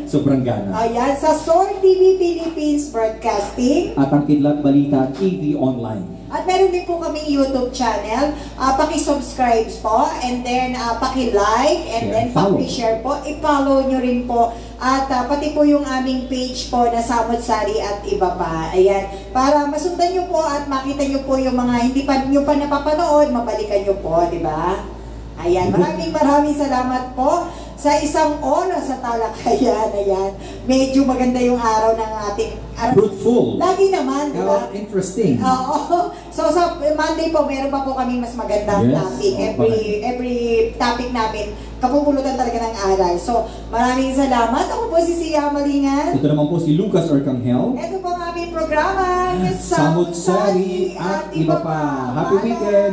Sobrang gana. ayan, sa Soar TV Philippines Broadcasting. At ang Kidlat Balita TV Online. At meron din po kaming YouTube channel. Paki-subscribe po, and then paki-like, and Share, then follow. paki-share po. I-follow nyo rin po. At pati po yung aming page po na Samot Sari at iba pa. Ayan. Para masundan nyo po at makita nyo po yung mga hindi pa nyo pa napapanood, mabalikan nyo po, di ba? Ayan. Maraming salamat po sa isang oras sa talakayan. Ayan. Medyo maganda yung araw ng ating Fruitful. lagi naman, di ba? Interesting. Oo. So sa Monday po, meron pa po kami mas magandang Yes. topic. Every topic namin, kapupulutan talaga ng aral. So, maraming salamat. Ako po si Sia Malingan. Ito naman po si Lucas Arcangel. Ito po ang aming programa, Samut Sari at iba pa. Happy weekend!